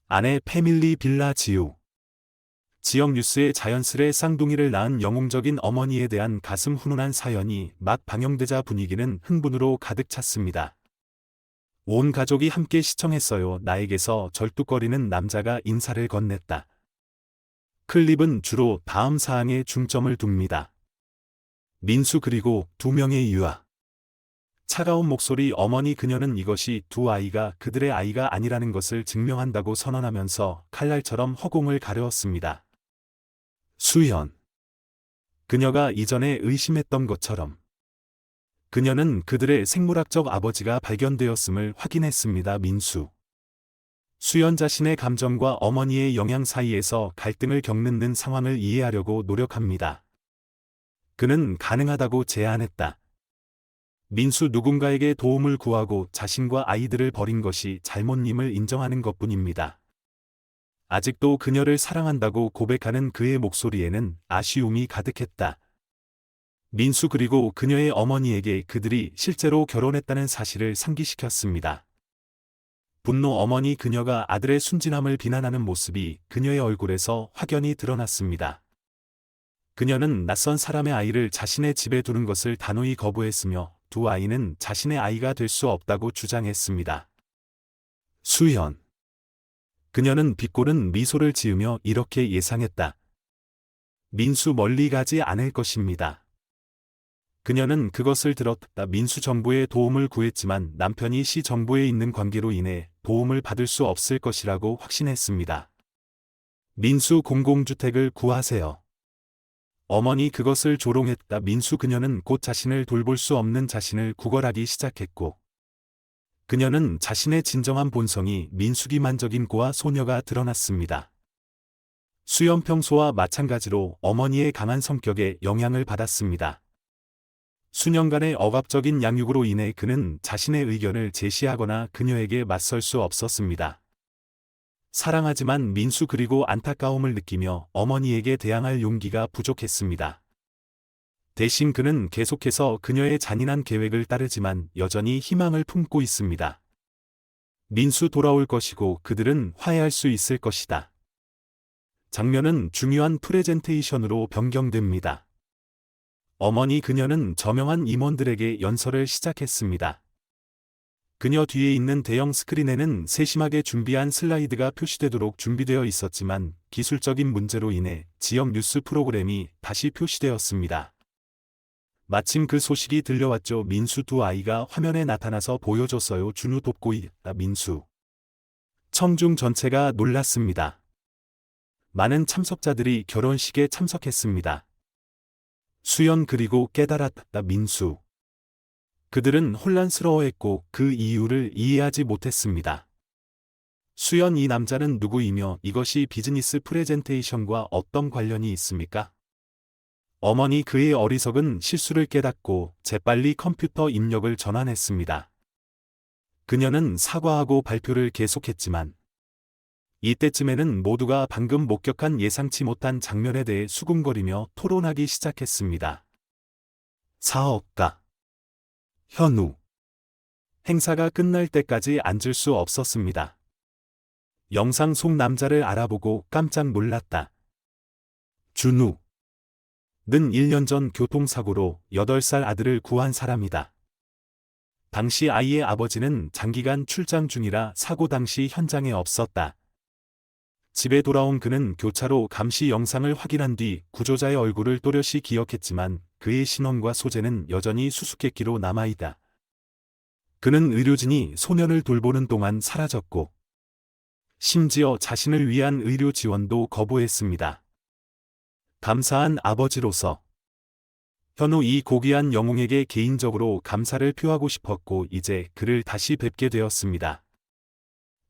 아내 패밀리 빌라 지우. 지역 뉴스에 자연스레 쌍둥이를 낳은 영웅적인 어머니에 대한 가슴 훈훈한 사연이 막 방영되자 분위기는 흥분으로 가득 찼습니다. 온 가족이 함께 시청했어요. 나에게서 절뚝거리는 남자가 인사를 건넸다. 클립은 주로 다음 사항에 중점을 둡니다. 민수 그리고 2명의 유아. 차가운 목소리 어머니 그녀는 이것이 두 아이가 그들의 아이가 아니라는 것을 증명한다고 선언하면서 칼날처럼 허공을 가르었습니다. 수연. 그녀가 이전에 의심했던 것처럼 그녀는 그들의 생물학적 아버지가 발견되었음을 확인했습니다. 민수. 수연 자신의 감정과 어머니의 영향 사이에서 갈등을 겪는 상황을 이해하려고 노력합니다. 그는 가능하다고 제안했다. 민수 누군가에게 도움을 구하고 자신과 아이들을 버린 것이 잘못임을 인정하는 것뿐입니다. 아직도 그녀를 사랑한다고 고백하는 그의 목소리에는 아쉬움이 가득했다. 민수 그리고 그녀의 어머니에게 그들이 실제로 결혼했다는 사실을 상기시켰습니다. 분노 어머니 그녀가 아들의 순진함을 비난하는 모습이 그녀의 얼굴에서 확연히 드러났습니다. 그녀는 낯선 사람의 아이를 자신의 집에 두는 것을 단호히 거부했으며 두 아이는 자신의 아이가 될 수 없다고 주장했습니다. 수연. 그녀는 비꼬는 미소를 지으며 이렇게 예상했다. 민수 멀리 가지 않을 것입니다. 그녀는 그것을 들었다. 민수 정부의 도움을 구했지만 남편이 시 정부에 있는 관계로 인해 도움을 받을 수 없을 것이라고 확신했습니다. 민수 공공주택을 구하세요. 어머니 그것을 조롱했다. 민수 그녀는 곧 자신을 돌볼 수 없는 자신을 구걸하기 시작했고 그녀는 자신의 진정한 본성이 민수기만적인 고아 소녀가 드러났습니다. 수연 평소와 마찬가지로 어머니의 강한 성격에 영향을 받았습니다. 수년간의 억압적인 양육으로 인해 그는 자신의 의견을 제시하거나 그녀에게 맞설 수 없었습니다. 사랑하지만 민수 그리고 안타까움을 느끼며 어머니에게 대항할 용기가 부족했습니다. 대신 그는 계속해서 그녀의 잔인한 계획을 따르지만 여전히 희망을 품고 있습니다. 민수 돌아올 것이고 그들은 화해할 수 있을 것이다. 장면은 중요한 프레젠테이션으로 변경됩니다. 어머니 그녀는 저명한 임원들에게 연설을 시작했습니다. 그녀 뒤에 있는 대형 스크린에는 세심하게 준비한 슬라이드가 표시되도록 준비되어 있었지만 기술적인 문제로 인해 지역 뉴스 프로그램이 다시 표시되었습니다. 마침 그 소식이 들려왔죠. 민수 두 아이가 화면에 나타나서 보여줬어요. 준우 돕고 있다. 민수. 청중 전체가 놀랐습니다. 많은 참석자들이 결혼식에 참석했습니다. 수연 그리고 깨달았다. 민수. 그들은 혼란스러워했고 그 이유를 이해하지 못했습니다. 수연 이 남자는 누구이며 이것이 비즈니스 프레젠테이션과 어떤 관련이 있습니까? 어머니 그의 어리석은 실수를 깨닫고 재빨리 컴퓨터 입력을 전환했습니다. 그녀는 사과하고 발표를 계속했지만 이때쯤에는 모두가 방금 목격한 예상치 못한 장면에 대해 수군거리며 토론하기 시작했습니다. 사업가 현우. 행사가 끝날 때까지 앉을 수 없었습니다. 영상 속 남자를 알아보고 깜짝 놀랐다. 준우. 는 1년 전 교통사고로 8살 아들을 구한 사람이다. 당시 아이의 아버지는 장기간 출장 중이라 사고 당시 현장에 없었다. 집에 돌아온 그는 교차로 감시 영상을 확인한 뒤 구조자의 얼굴을 또렷이 기억했지만 그의 신원과 소재는 여전히 수수께끼로 남아있다. 그는 의료진이 소년을 돌보는 동안 사라졌고 심지어 자신을 위한 의료 지원도 거부했습니다. 감사한 아버지로서 현우 이 고귀한 영웅에게 개인적으로 감사를 표하고 싶었고 이제 그를 다시 뵙게 되었습니다.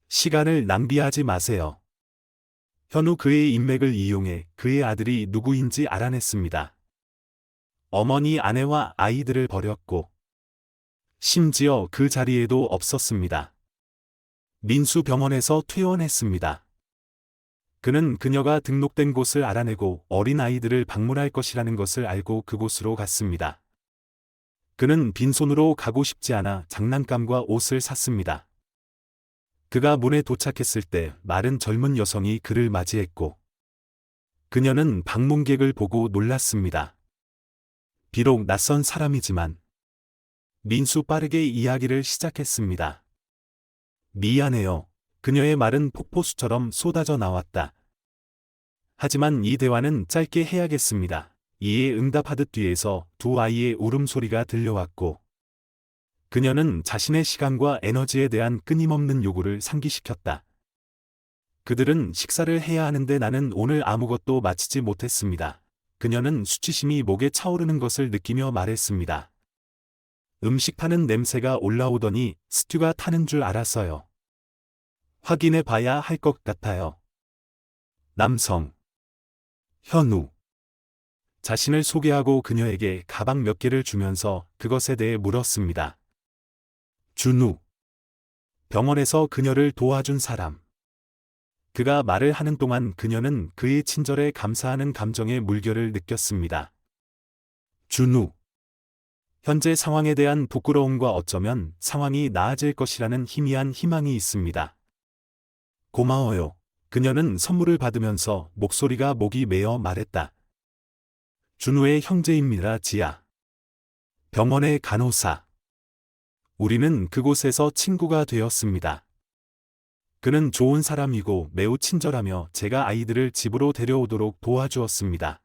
시간을 낭비하지 마세요. 현우 그의 인맥을 이용해 그의 아들이 누구인지 알아냈습니다. 어머니 아내와 아이들을 버렸고 심지어 그 자리에도 없었습니다. 민수 병원에서 퇴원했습니다. 그는 그녀가 등록된 곳을 알아내고 어린 아이들을 방문할 것이라는 것을 알고 그곳으로 갔습니다. 그는 빈손으로 가고 싶지 않아 장난감과 옷을 샀습니다. 그가 문에 도착했을 때 마른 젊은 여성이 그를 맞이했고 그녀는 방문객을 보고 놀랐습니다. 비록 낯선 사람이지만 민수 빠르게 이야기를 시작했습니다. 미안해요. 그녀의 말은 폭포수처럼 쏟아져 나왔다. 하지만 이 대화는 짧게 해야겠습니다. 이에 응답하듯 뒤에서 두 아이의 울음소리가 들려왔고 그녀는 자신의 시간과 에너지에 대한 끊임없는 요구를 상기시켰다. 그들은 식사를 해야 하는데 나는 오늘 아무것도 마치지 못했습니다. 그녀는 수치심이 목에 차오르는 것을 느끼며 말했습니다. 음식 타는 냄새가 올라오더니 스튜가 타는 줄 알았어요. 확인해 봐야 할 것 같아요. 남성. 현우. 자신을 소개하고 그녀에게 가방 몇 개를 주면서 그것에 대해 물었습니다. 준우. 병원에서 그녀를 도와준 사람. 그가 말을 하는 동안 그녀는 그의 친절에 감사하는 감정의 물결을 느꼈습니다. 준우. 현재 상황에 대한 부끄러움과 어쩌면 상황이 나아질 것이라는 희미한 희망이 있습니다. 고마워요. 그녀는 선물을 받으면서 목소리가 목이 메어 말했다. 준우의 형제입니다, 지아. 병원의 간호사. 우리는 그곳에서 친구가 되었습니다. 그는 좋은 사람이고 매우 친절하며 제가 아이들을 집으로 데려오도록 도와주었습니다.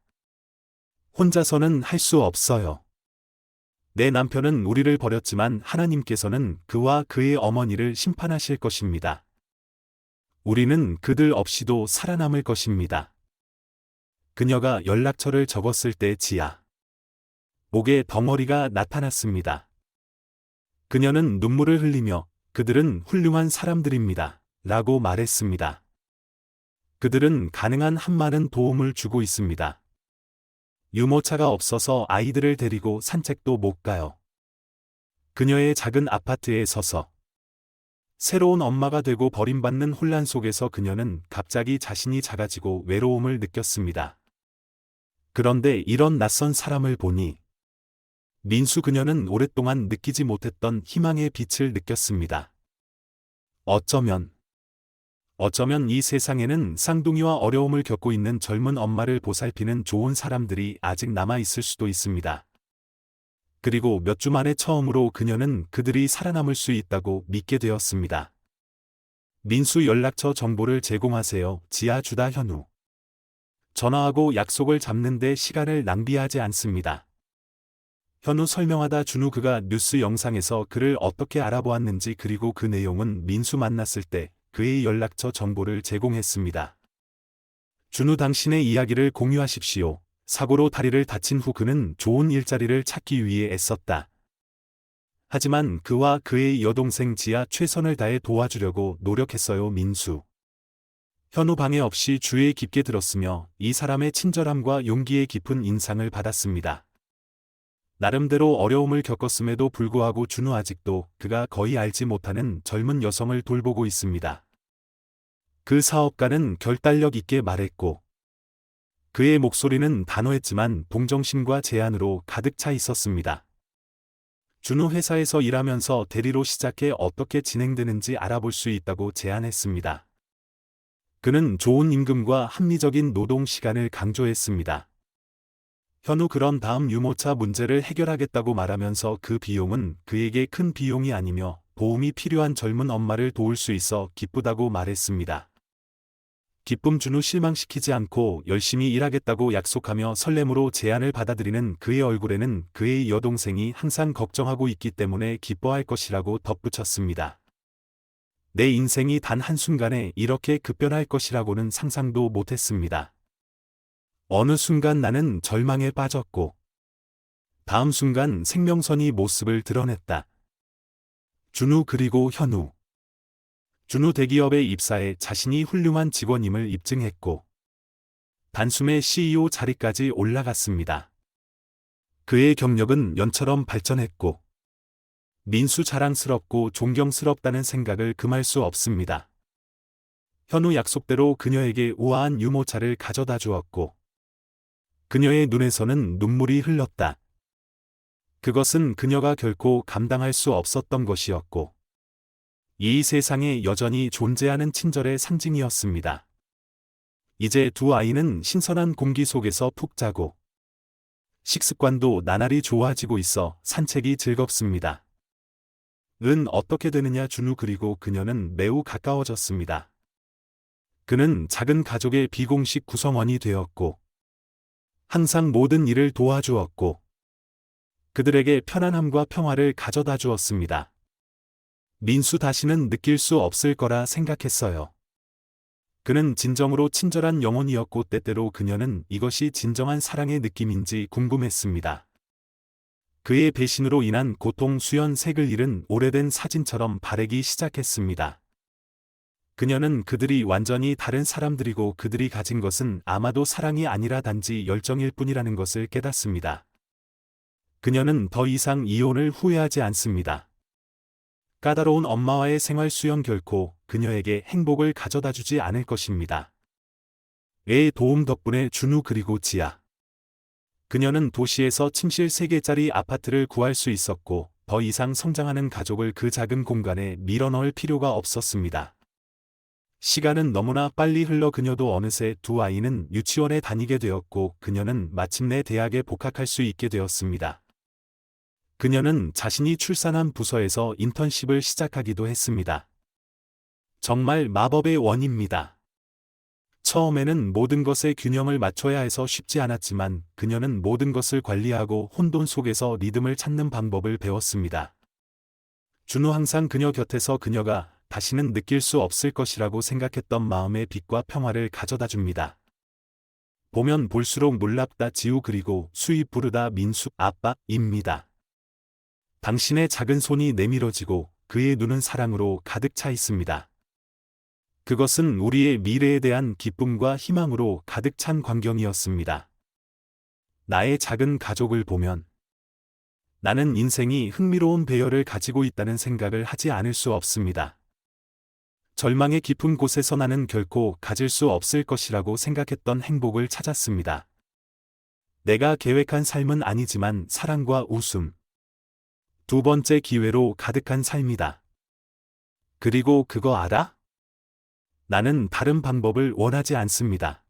혼자서는 할 수 없어요. 내 남편은 우리를 버렸지만 하나님께서는 그와 그의 어머니를 심판하실 것입니다. 우리는 그들 없이도 살아남을 것입니다. 그녀가 연락처를 적었을 때 지아. 목에 덩어리가 나타났습니다. 그녀는 눈물을 흘리며 그들은 훌륭한 사람들입니다. 라고 말했습니다. 그들은 가능한 한 많은 도움을 주고 있습니다. 유모차가 없어서 아이들을 데리고 산책도 못 가요. 그녀의 작은 아파트에 서서 새로운 엄마가 되고 버림받는 혼란 속에서 그녀는 갑자기 자신이 작아지고 외로움을 느꼈습니다. 그런데 이런 낯선 사람을 보니 민수 그녀는 오랫동안 느끼지 못했던 희망의 빛을 느꼈습니다. 어쩌면 이 세상에는 쌍둥이와 어려움을 겪고 있는 젊은 엄마를 보살피는 좋은 사람들이 아직 남아 있을 수도 있습니다. 그리고 몇 주 만에 처음으로 그녀는 그들이 살아남을 수 있다고 믿게 되었습니다. 민수 연락처 정보를 제공하세요. 지아 주다 현우. 전화하고 약속을 잡는데 시간을 낭비하지 않습니다. 현우 설명하다 준우 그가 뉴스 영상에서 그를 어떻게 알아보았는지 그리고 그 내용은 민수 만났을 때 그의 연락처 정보를 제공했습니다. 준우 당신의 이야기를 공유하십시오. 사고로 다리를 다친 후 그는 좋은 일자리를 찾기 위해 애썼다. 하지만 그와 그의 여동생 지아 최선을 다해 도와주려고 노력했어요. 민수. 현우 방해 없이 주위에 깊게 들었으며 이 사람의 친절함과 용기의 깊은 인상을 받았습니다. 나름대로 어려움을 겪었음에도 불구하고 준우 아직도 그가 거의 알지 못하는 젊은 여성을 돌보고 있습니다. 그 사업가는 결단력 있게 말했고 그의 목소리는 단호했지만 동정심과 제안으로 가득 차 있었습니다. 준우 회사에서 일하면서 대리로 시작해 어떻게 진행되는지 알아볼 수 있다고 제안했습니다. 그는 좋은 임금과 합리적인 노동 시간을 강조했습니다. 현우 그런 다음 유모차 문제를 해결하겠다고 말하면서 그 비용은 그에게 큰 비용이 아니며 도움이 필요한 젊은 엄마를 도울 수 있어 기쁘다고 말했습니다. 기쁨 준우 실망시키지 않고 열심히 일하겠다고 약속하며 설렘으로 제안을 받아들이는 그의 얼굴에는 그의 여동생이 항상 걱정하고 있기 때문에 기뻐할 것이라고 덧붙였습니다. 내 인생이 단 한순간에 이렇게 급변할 것이라고는 상상도 못했습니다. 어느 순간 나는 절망에 빠졌고 다음 순간 생명선이 모습을 드러냈다. 준우 그리고 현우. 준우 대기업에 입사해 자신이 훌륭한 직원임을 입증했고 단숨에 CEO 자리까지 올라갔습니다. 그의 경력은 연처럼 발전했고 민수 자랑스럽고 존경스럽다는 생각을 금할 수 없습니다. 현우 약속대로 그녀에게 우아한 유모차를 가져다 주었고 그녀의 눈에서는 눈물이 흘렀다. 그것은 그녀가 결코 감당할 수 없었던 것이었고 이 세상에 여전히 존재하는 친절의 상징이었습니다. 이제 두 아이는 신선한 공기 속에서 푹 자고 식습관도 나날이 좋아지고 있어 산책이 즐겁습니다. 어떻게 되느냐 준우 그리고 그녀는 매우 가까워졌습니다. 그는 작은 가족의 비공식 구성원이 되었고 항상 모든 일을 도와주었고 그들에게 편안함과 평화를 가져다 주었습니다. 민수 다시는 느낄 수 없을 거라 생각했어요. 그는 진정으로 친절한 영혼이었고 때때로 그녀는 이것이 진정한 사랑의 느낌인지 궁금했습니다. 그의 배신으로 인한 고통 수연 색을 잃은 오래된 사진처럼 바래기 시작했습니다. 그녀는 그들이 완전히 다른 사람들이고 그들이 가진 것은 아마도 사랑이 아니라 단지 열정일 뿐이라는 것을 깨닫습니다. 그녀는 더 이상 이혼을 후회하지 않습니다. 까다로운 엄마와의 생활 수연 결코 그녀에게 행복을 가져다 주지 않을 것입니다. 애의 도움 덕분에 준우 그리고 지아. 그녀는 도시에서 침실 3개짜리 아파트를 구할 수 있었고 더 이상 성장하는 가족을 그 작은 공간에 밀어넣을 필요가 없었습니다. 시간은 너무나 빨리 흘러 그녀도 어느새 두 아이는 유치원에 다니게 되었고 그녀는 마침내 대학에 복학할 수 있게 되었습니다. 그녀는 자신이 출산한 부서에서 인턴십을 시작하기도 했습니다. 정말 마법의 원입니다. 처음에는 모든 것에 균형을 맞춰야 해서 쉽지 않았지만 그녀는 모든 것을 관리하고 혼돈 속에서 리듬을 찾는 방법을 배웠습니다. 준우 항상 그녀 곁에서 그녀가 다시는 느낄 수 없을 것이라고 생각했던 마음의 빛과 평화를 가져다 줍니다. 보면 볼수록 놀랍다 지우 그리고 수입 부르다 민수 아빠입니다. 당신의 작은 손이 내밀어지고 그의 눈은 사랑으로 가득 차 있습니다. 그것은 우리의 미래에 대한 기쁨과 희망으로 가득 찬 광경이었습니다. 나의 작은 가족을 보면 나는 인생이 흥미로운 배열을 가지고 있다는 생각을 하지 않을 수 없습니다. 절망의 깊은 곳에서 나는 결코 가질 수 없을 것이라고 생각했던 행복을 찾았습니다. 내가 계획한 삶은 아니지만 사랑과 웃음, 두 번째 기회로 가득한 삶이다. 그리고 그거 알아? 나는 다른 방법을 원하지 않습니다.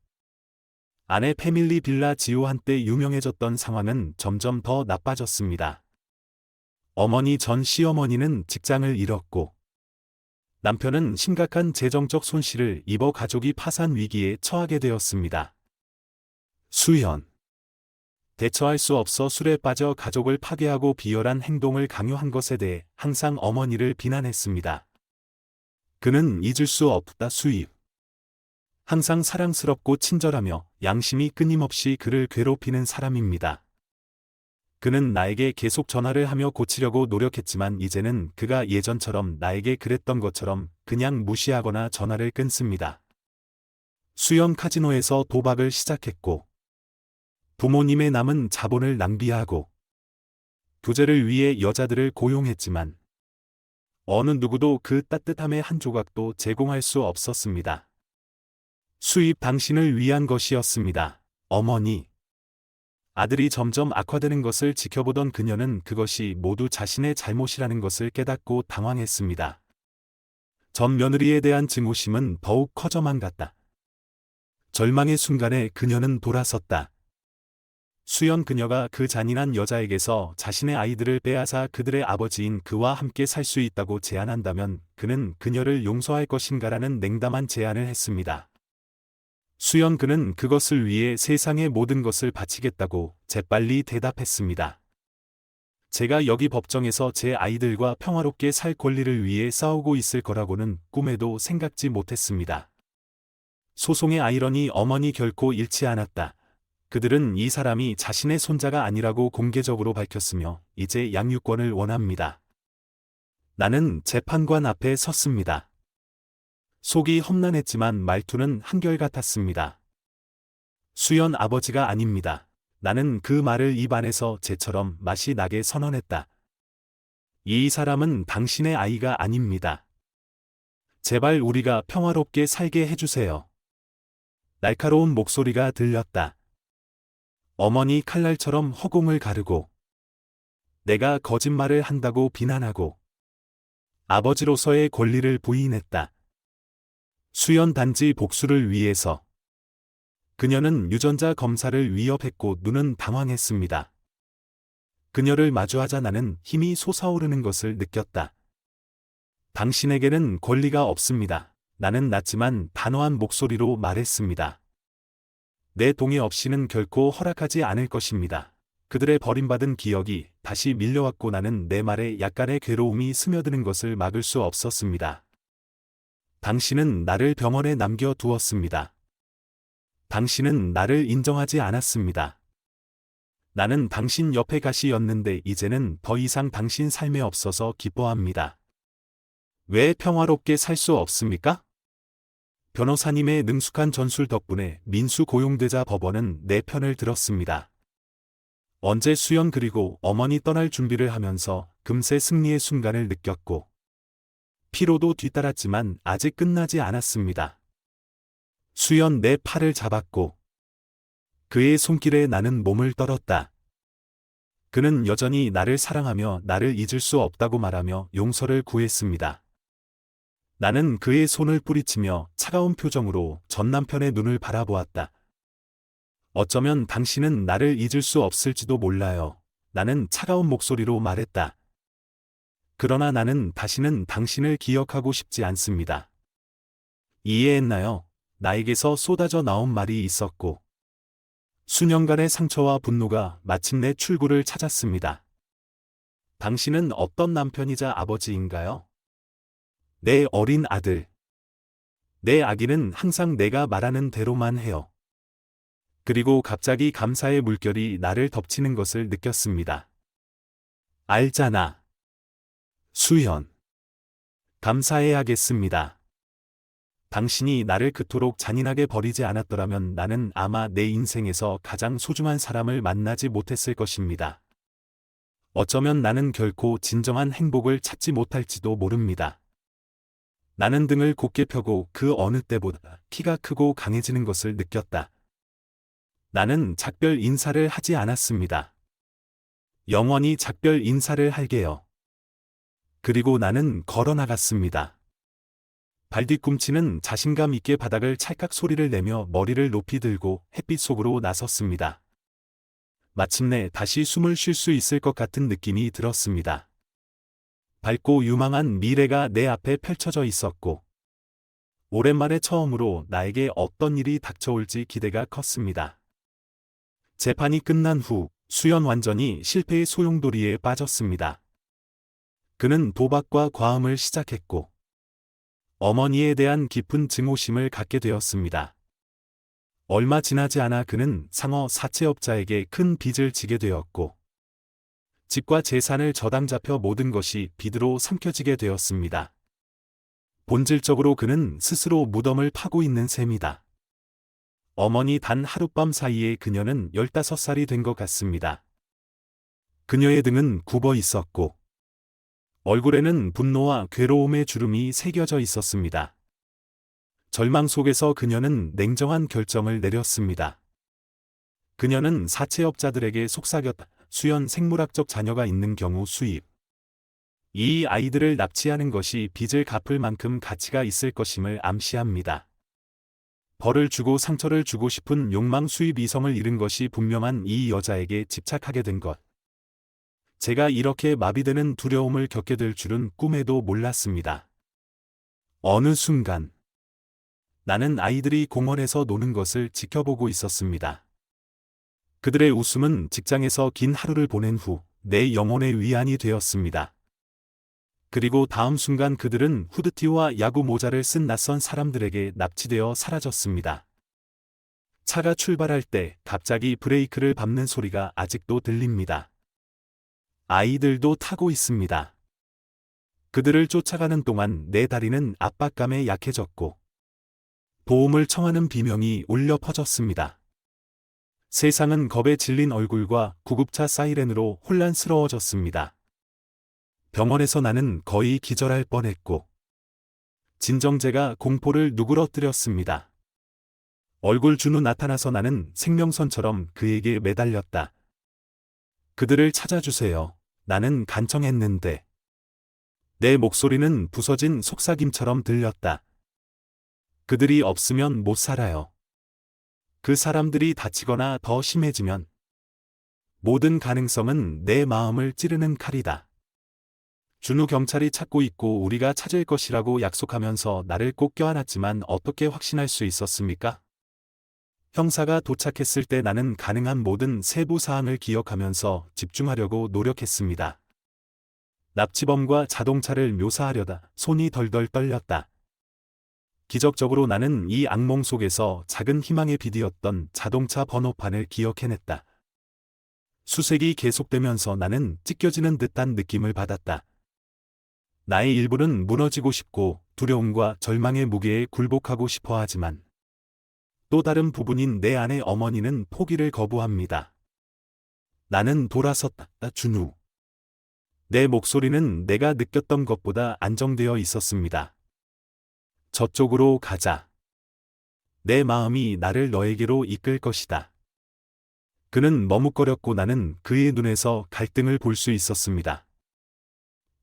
아내 패밀리 빌라 지우 한때 유명해졌던 상황은 점점 더 나빠졌습니다. 어머니 전 시어머니는 직장을 잃었고 남편은 심각한 재정적 손실을 입어 가족이 파산 위기에 처하게 되었습니다. 수연. 대처할 수 없어 술에 빠져 가족을 파괴하고 비열한 행동을 강요한 것에 대해 항상 어머니를 비난했습니다. 그는 잊을 수 없다 수입. 항상 사랑스럽고 친절하며 양심이 끊임없이 그를 괴롭히는 사람입니다. 그는 나에게 계속 전화를 하며 고치려고 노력했지만 이제는 그가 예전처럼 나에게 그랬던 것처럼 그냥 무시하거나 전화를 끊습니다. 수연 카지노에서 도박을 시작했고 부모님의 남은 자본을 낭비하고 교제를 위해 여자들을 고용했지만 어느 누구도 그 따뜻함의 한 조각도 제공할 수 없었습니다. 수입 당신을 위한 것이었습니다. 어머니. 아들이 점점 악화되는 것을 지켜보던 그녀는 그것이 모두 자신의 잘못이라는 것을 깨닫고 당황했습니다. 전 며느리에 대한 증오심은 더욱 커져만 갔다. 절망의 순간에 그녀는 돌아섰다. 수연 그녀가 그 잔인한 여자에게서 자신의 아이들을 빼앗아 그들의 아버지인 그와 함께 살 수 있다고 제안한다면 그는 그녀를 용서할 것인가라는 냉담한 제안을 했습니다. 수연 그는 그것을 위해 세상의 모든 것을 바치겠다고 재빨리 대답했습니다. 제가 여기 법정에서 제 아이들과 평화롭게 살 권리를 위해 싸우고 있을 거라고는 꿈에도 생각지 못했습니다. 소송의 아이러니 어머니 결코 잃지 않았다. 그들은 이 사람이 자신의 손자가 아니라고 공개적으로 밝혔으며 이제 양육권을 원합니다. 나는 재판관 앞에 섰습니다. 속이 험난했지만 말투는 한결같았습니다. 수연 아버지가 아닙니다. 나는 그 말을 입 안에서 재처럼 맛이 나게 선언했다. 이 사람은 당신의 아이가 아닙니다. 제발 우리가 평화롭게 살게 해주세요. 날카로운 목소리가 들렸다. 어머니 칼날처럼 허공을 가르고 내가 거짓말을 한다고 비난하고 아버지로서의 권리를 부인했다. 수연 단지 복수를 위해서. 그녀는 유전자 검사를 위협했고 눈은 당황했습니다. 그녀를 마주하자 나는 힘이 솟아오르는 것을 느꼈다. 당신에게는 권리가 없습니다. 나는 낮지만 단호한 목소리로 말했습니다. 내 동의 없이는 결코 허락하지 않을 것입니다. 그들의 버림받은 기억이 다시 밀려왔고 나는 내 말에 약간의 괴로움이 스며드는 것을 막을 수 없었습니다. 당신은 나를 병원에 남겨두었습니다. 당신은 나를 인정하지 않았습니다. 나는 당신 옆에 가시였는데 이제는 더 이상 당신 삶에 없어서 기뻐합니다. 왜 평화롭게 살 수 없습니까? 변호사님의 능숙한 전술 덕분에 민수 고용되자 법원은 내 편을 들었습니다. 언제 수연 그리고 어머니 떠날 준비를 하면서 금세 승리의 순간을 느꼈고 피로도 뒤따랐지만 아직 끝나지 않았습니다. 수연 내 팔을 잡았고 그의 손길에 나는 몸을 떨었다. 그는 여전히 나를 사랑하며 나를 잊을 수 없다고 말하며 용서를 구했습니다. 나는 그의 손을 뿌리치며 차가운 표정으로 전 남편의 눈을 바라보았다. 어쩌면 당신은 나를 잊을 수 없을지도 몰라요. 나는 차가운 목소리로 말했다. 그러나 나는 다시는 당신을 기억하고 싶지 않습니다. 이해했나요? 나에게서 쏟아져 나온 말이 있었고 수년간의 상처와 분노가 마침내 출구를 찾았습니다. 당신은 어떤 남편이자 아버지인가요? 내 어린 아들. 내 아기는 항상 내가 말하는 대로만 해요. 그리고 갑자기 감사의 물결이 나를 덮치는 것을 느꼈습니다. 알잖아. 수연. 감사해야겠습니다. 당신이 나를 그토록 잔인하게 버리지 않았더라면 나는 아마 내 인생에서 가장 소중한 사람을 만나지 못했을 것입니다. 어쩌면 나는 결코 진정한 행복을 찾지 못할지도 모릅니다. 나는 등을 곧게 펴고 그 어느 때보다 키가 크고 강해지는 것을 느꼈다. 나는 작별 인사를 하지 않았습니다. 영원히 작별 인사를 할게요. 그리고 나는 걸어 나갔습니다. 발뒤꿈치는 자신감 있게 바닥을 찰칵 소리를 내며 머리를 높이 들고 햇빛 속으로 나섰습니다. 마침내 다시 숨을 쉴 수 있을 것 같은 느낌이 들었습니다. 밝고 유망한 미래가 내 앞에 펼쳐져 있었고 오랜만에 처음으로 나에게 어떤 일이 닥쳐올지 기대가 컸습니다. 재판이 끝난 후 수연 완전히 실패의 소용돌이에 빠졌습니다. 그는 도박과 과음을 시작했고 어머니에 대한 깊은 증오심을 갖게 되었습니다. 얼마 지나지 않아 그는 상어 사채업자에게 큰 빚을 지게 되었고 집과 재산을 저당 잡혀 모든 것이 빚으로 삼켜지게 되었습니다. 본질적으로 그는 스스로 무덤을 파고 있는 셈이다. 어머니 단 하룻밤 사이에 그녀는 15살이 된 것 같습니다. 그녀의 등은 굽어 있었고 얼굴에는 분노와 괴로움의 주름이 새겨져 있었습니다. 절망 속에서 그녀는 냉정한 결정을 내렸습니다. 그녀는 사채업자들에게 속삭였다. 수연 생물학적 자녀가 있는 경우 수입. 이 아이들을 납치하는 것이 빚을 갚을 만큼 가치가 있을 것임을 암시합니다. 벌을 주고 상처를 주고 싶은 욕망 수입 이성을 잃은 것이 분명한 이 여자에게 집착하게 된 것. 제가 이렇게 마비되는 두려움을 겪게 될 줄은 꿈에도 몰랐습니다. 어느 순간 나는 아이들이 공원에서 노는 것을 지켜보고 있었습니다. 그들의 웃음은 직장에서 긴 하루를 보낸 후 내 영혼의 위안이 되었습니다. 그리고 다음 순간 그들은 후드티와 야구 모자를 쓴 낯선 사람들에게 납치되어 사라졌습니다. 차가 출발할 때 갑자기 브레이크를 밟는 소리가 아직도 들립니다. 아이들도 타고 있습니다. 그들을 쫓아가는 동안 내 다리는 압박감에 약해졌고 도움을 청하는 비명이 울려 퍼졌습니다. 세상은 겁에 질린 얼굴과 구급차 사이렌으로 혼란스러워졌습니다. 병원에서 나는 거의 기절할 뻔했고 진정제가 공포를 누그러뜨렸습니다. 얼굴 준우 나타나서 나는 생명선처럼 그에게 매달렸다. 그들을 찾아주세요. 나는 간청했는데 내 목소리는 부서진 속삭임처럼 들렸다. 그들이 없으면 못 살아요. 그 사람들이 다치거나 더 심해지면 모든 가능성은 내 마음을 찌르는 칼이다. 준우 경찰이 찾고 있고 우리가 찾을 것이라고 약속하면서 나를 꼭 껴안았지만 어떻게 확신할 수 있었습니까? 형사가 도착했을 때 나는 가능한 모든 세부 사항을 기억하면서 집중하려고 노력했습니다. 납치범과 자동차를 묘사하려다 손이 덜덜 떨렸다. 기적적으로 나는 이 악몽 속에서 작은 희망의 빛이었던 자동차 번호판을 기억해냈다. 수색이 계속되면서 나는 찢겨지는 듯한 느낌을 받았다. 나의 일부는 무너지고 싶고 두려움과 절망의 무게에 굴복하고 싶어 하지만 또 다른 부분인 내 안의 어머니는 포기를 거부합니다. 나는 돌아섰다, 준우. 내 목소리는 내가 느꼈던 것보다 안정되어 있었습니다. 저쪽으로 가자. 내 마음이 나를 너에게로 이끌 것이다. 그는 머뭇거렸고 나는 그의 눈에서 갈등을 볼 수 있었습니다.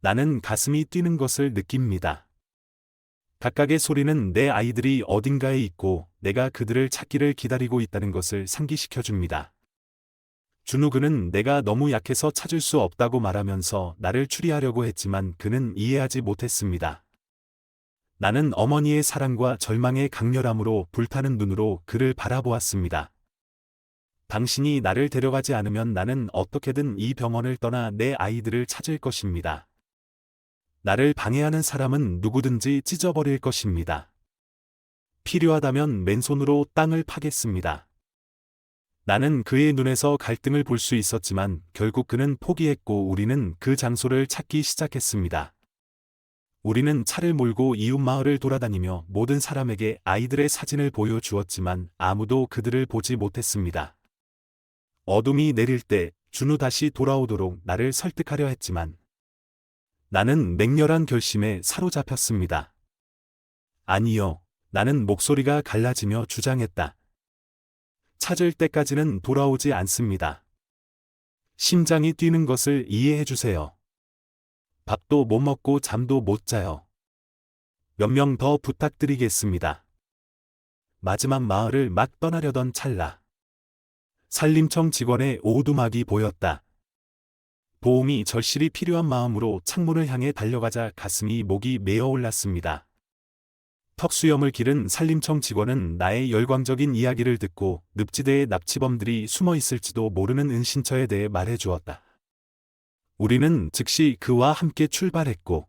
나는 가슴이 뛰는 것을 느낍니다. 각각의 소리는 내 아이들이 어딘가에 있고 내가 그들을 찾기를 기다리고 있다는 것을 상기시켜줍니다. 준우, 그는 내가 너무 약해서 찾을 수 없다고 말하면서 나를 추리하려고 했지만 그는 이해하지 못했습니다. 나는 어머니의 사랑과 절망의 강렬함으로 불타는 눈으로 그를 바라보았습니다. 당신이 나를 데려가지 않으면 나는 어떻게든 이 병원을 떠나 내 아이들을 찾을 것입니다. 나를 방해하는 사람은 누구든지 찢어버릴 것입니다. 필요하다면 맨손으로 땅을 파겠습니다. 나는 그의 눈에서 갈등을 볼 수 있었지만 결국 그는 포기했고 우리는 그 장소를 찾기 시작했습니다. 우리는 차를 몰고 이웃 마을을 돌아다니며 모든 사람에게 아이들의 사진을 보여주었지만 아무도 그들을 보지 못했습니다. 어둠이 내릴 때 준우 다시 돌아오도록 나를 설득하려 했지만 나는 맹렬한 결심에 사로잡혔습니다. 아니요, 나는 목소리가 갈라지며 주장했다. 찾을 때까지는 돌아오지 않습니다. 심장이 뛰는 것을 이해해 주세요. 밥도 못 먹고 잠도 못 자요. 몇 명 더 부탁드리겠습니다. 마지막 마을을 막 떠나려던 찰나. 산림청 직원의 오두막이 보였다. 도움이 절실히 필요한 마음으로 창문을 향해 달려가자 가슴이 목이 메어 올랐습니다. 턱수염을 기른 산림청 직원은 나의 열광적인 이야기를 듣고 늪지대에 납치범들이 숨어 있을지도 모르는 은신처에 대해 말해 주었다. 우리는 즉시 그와 함께 출발했고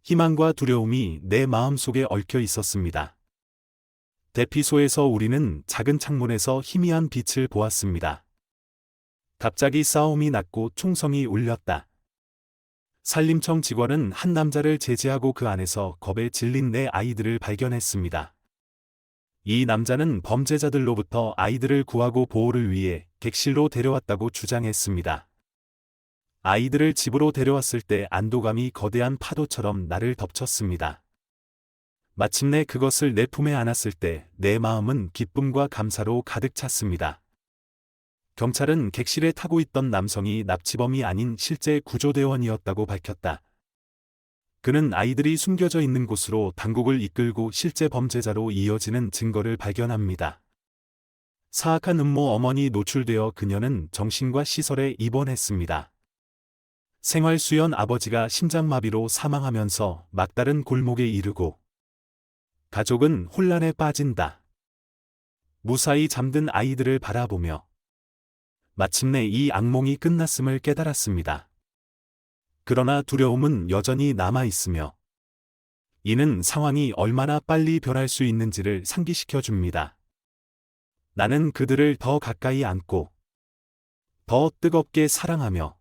희망과 두려움이 내 마음속에 얽혀 있었습니다. 대피소에서 우리는 작은 창문에서 희미한 빛을 보았습니다. 갑자기 싸움이 났고 총성이 울렸다. 산림청 직원은 한 남자를 제지하고 그 안에서 겁에 질린 내 아이들을 발견했습니다. 이 남자는 범죄자들로부터 아이들을 구하고 보호를 위해 객실로 데려왔다고 주장했습니다. 아이들을 집으로 데려왔을 때 안도감이 거대한 파도처럼 나를 덮쳤습니다. 마침내 그것을 내 품에 안았을 때 내 마음은 기쁨과 감사로 가득 찼습니다. 경찰은 객실에 타고 있던 남성이 납치범이 아닌 실제 구조대원이었다고 밝혔다. 그는 아이들이 숨겨져 있는 곳으로 당국을 이끌고 실제 범죄자로 이어지는 증거를 발견합니다. 사악한 음모 어머니 노출되어 그녀는 정신과 시설에 입원했습니다. 생활수연 아버지가 심장마비로 사망하면서 막다른 골목에 이르고 가족은 혼란에 빠진다. 무사히 잠든 아이들을 바라보며 마침내 이 악몽이 끝났음을 깨달았습니다. 그러나 두려움은 여전히 남아 있으며 이는 상황이 얼마나 빨리 변할 수 있는지를 상기시켜 줍니다. 나는 그들을 더 가까이 안고 더 뜨겁게 사랑하며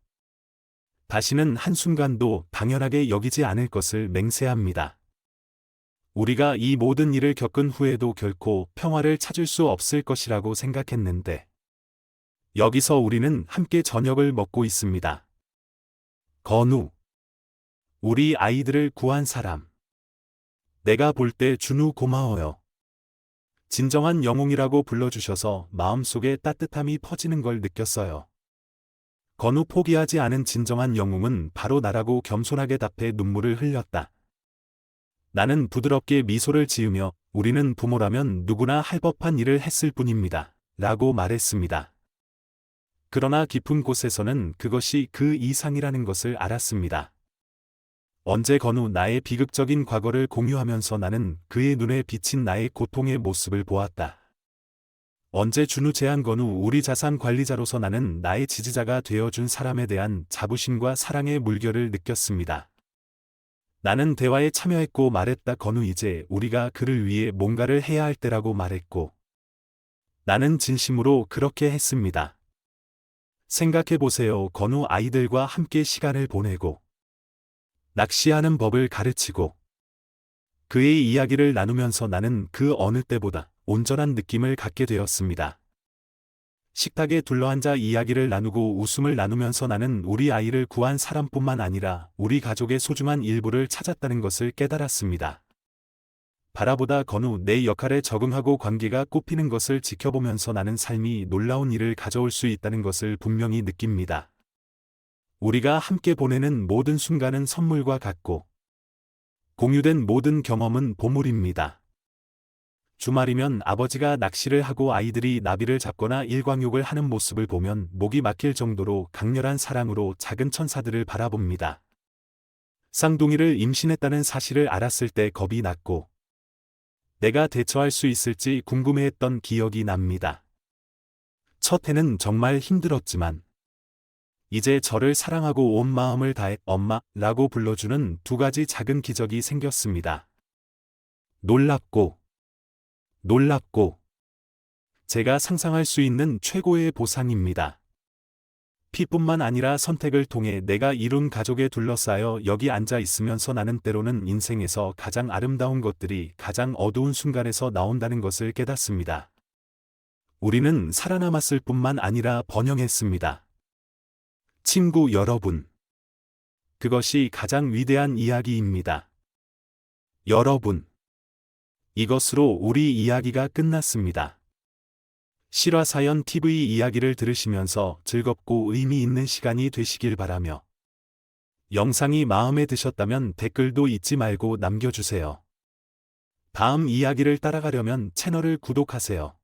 다시는 한순간도 당연하게 여기지 않을 것을 맹세합니다. 우리가 이 모든 일을 겪은 후에도 결코 평화를 찾을 수 없을 것이라고 생각했는데 여기서 우리는 함께 저녁을 먹고 있습니다. 건우. 우리 아이들을 구한 사람. 내가 볼 때 준우 고마워요. 진정한 영웅이라고 불러주셔서 마음속에 따뜻함이 퍼지는 걸 느꼈어요. 건우, 포기하지 않은 진정한 영웅은 바로 나라고 겸손하게 답해 눈물을 흘렸다. 나는 부드럽게 미소를 지으며 우리는 부모라면 누구나 할 법한 일을 했을 뿐입니다. 라고 말했습니다. 그러나 깊은 곳에서는 그것이 그 이상이라는 것을 알았습니다. 언제 건우 나의 비극적인 과거를 공유하면서 나는 그의 눈에 비친 나의 고통의 모습을 보았다. 언제 준우 제안 건우 우리 자산 관리자로서 나는 나의 지지자가 되어준 사람에 대한 자부심과 사랑의 물결을 느꼈습니다. 나는 대화에 참여했고 말했다. 건우 이제 우리가 그를 위해 뭔가를 해야 할 때라고 말했고 나는 진심으로 그렇게 했습니다. 생각해보세요. 건우 아이들과 함께 시간을 보내고 낚시하는 법을 가르치고 그의 이야기를 나누면서 나는 그 어느 때보다 온전한 느낌을 갖게 되었습니다. 식탁에 둘러앉아 이야기를 나누고 웃음을 나누면서 나는 우리 아이를 구한 사람뿐만 아니라 우리 가족의 소중한 일부를 찾았다는 것을 깨달았습니다. 바라보다 건우 내 역할에 적응하고 관계가 꽃피는 것을 지켜보면서 나는 삶이 놀라운 일을 가져올 수 있다는 것을 분명히 느낍니다. 우리가 함께 보내는 모든 순간은 선물과 같고 공유된 모든 경험은 보물입니다. 주말이면 아버지가 낚시를 하고 아이들이 나비를 잡거나 일광욕을 하는 모습을 보면 목이 막힐 정도로 강렬한 사랑으로 작은 천사들을 바라봅니다. 쌍둥이를 임신했다는 사실을 알았을 때 겁이 났고 내가 대처할 수 있을지 궁금해했던 기억이 납니다. 첫 해는 정말 힘들었지만 이제 저를 사랑하고 온 마음을 다해 엄마라고 불러주는 두 가지 작은 기적이 생겼습니다. 놀랍고 제가 상상할 수 있는 최고의 보상입니다. 피뿐만 아니라 선택을 통해 내가 이룬 가족에 둘러싸여 여기 앉아 있으면서 나는 때로는 인생에서 가장 아름다운 것들이 가장 어두운 순간에서 나온다는 것을 깨닫습니다. 우리는 살아남았을 뿐만 아니라 번영했습니다. 친구 여러분, 그것이 가장 위대한 이야기입니다. 여러분, 이것으로 우리 이야기가 끝났습니다. 실화사연 TV 이야기를 들으시면서 즐겁고 의미 있는 시간이 되시길 바라며 영상이 마음에 드셨다면 댓글도 잊지 말고 남겨주세요. 다음 이야기를 따라가려면 채널을 구독하세요.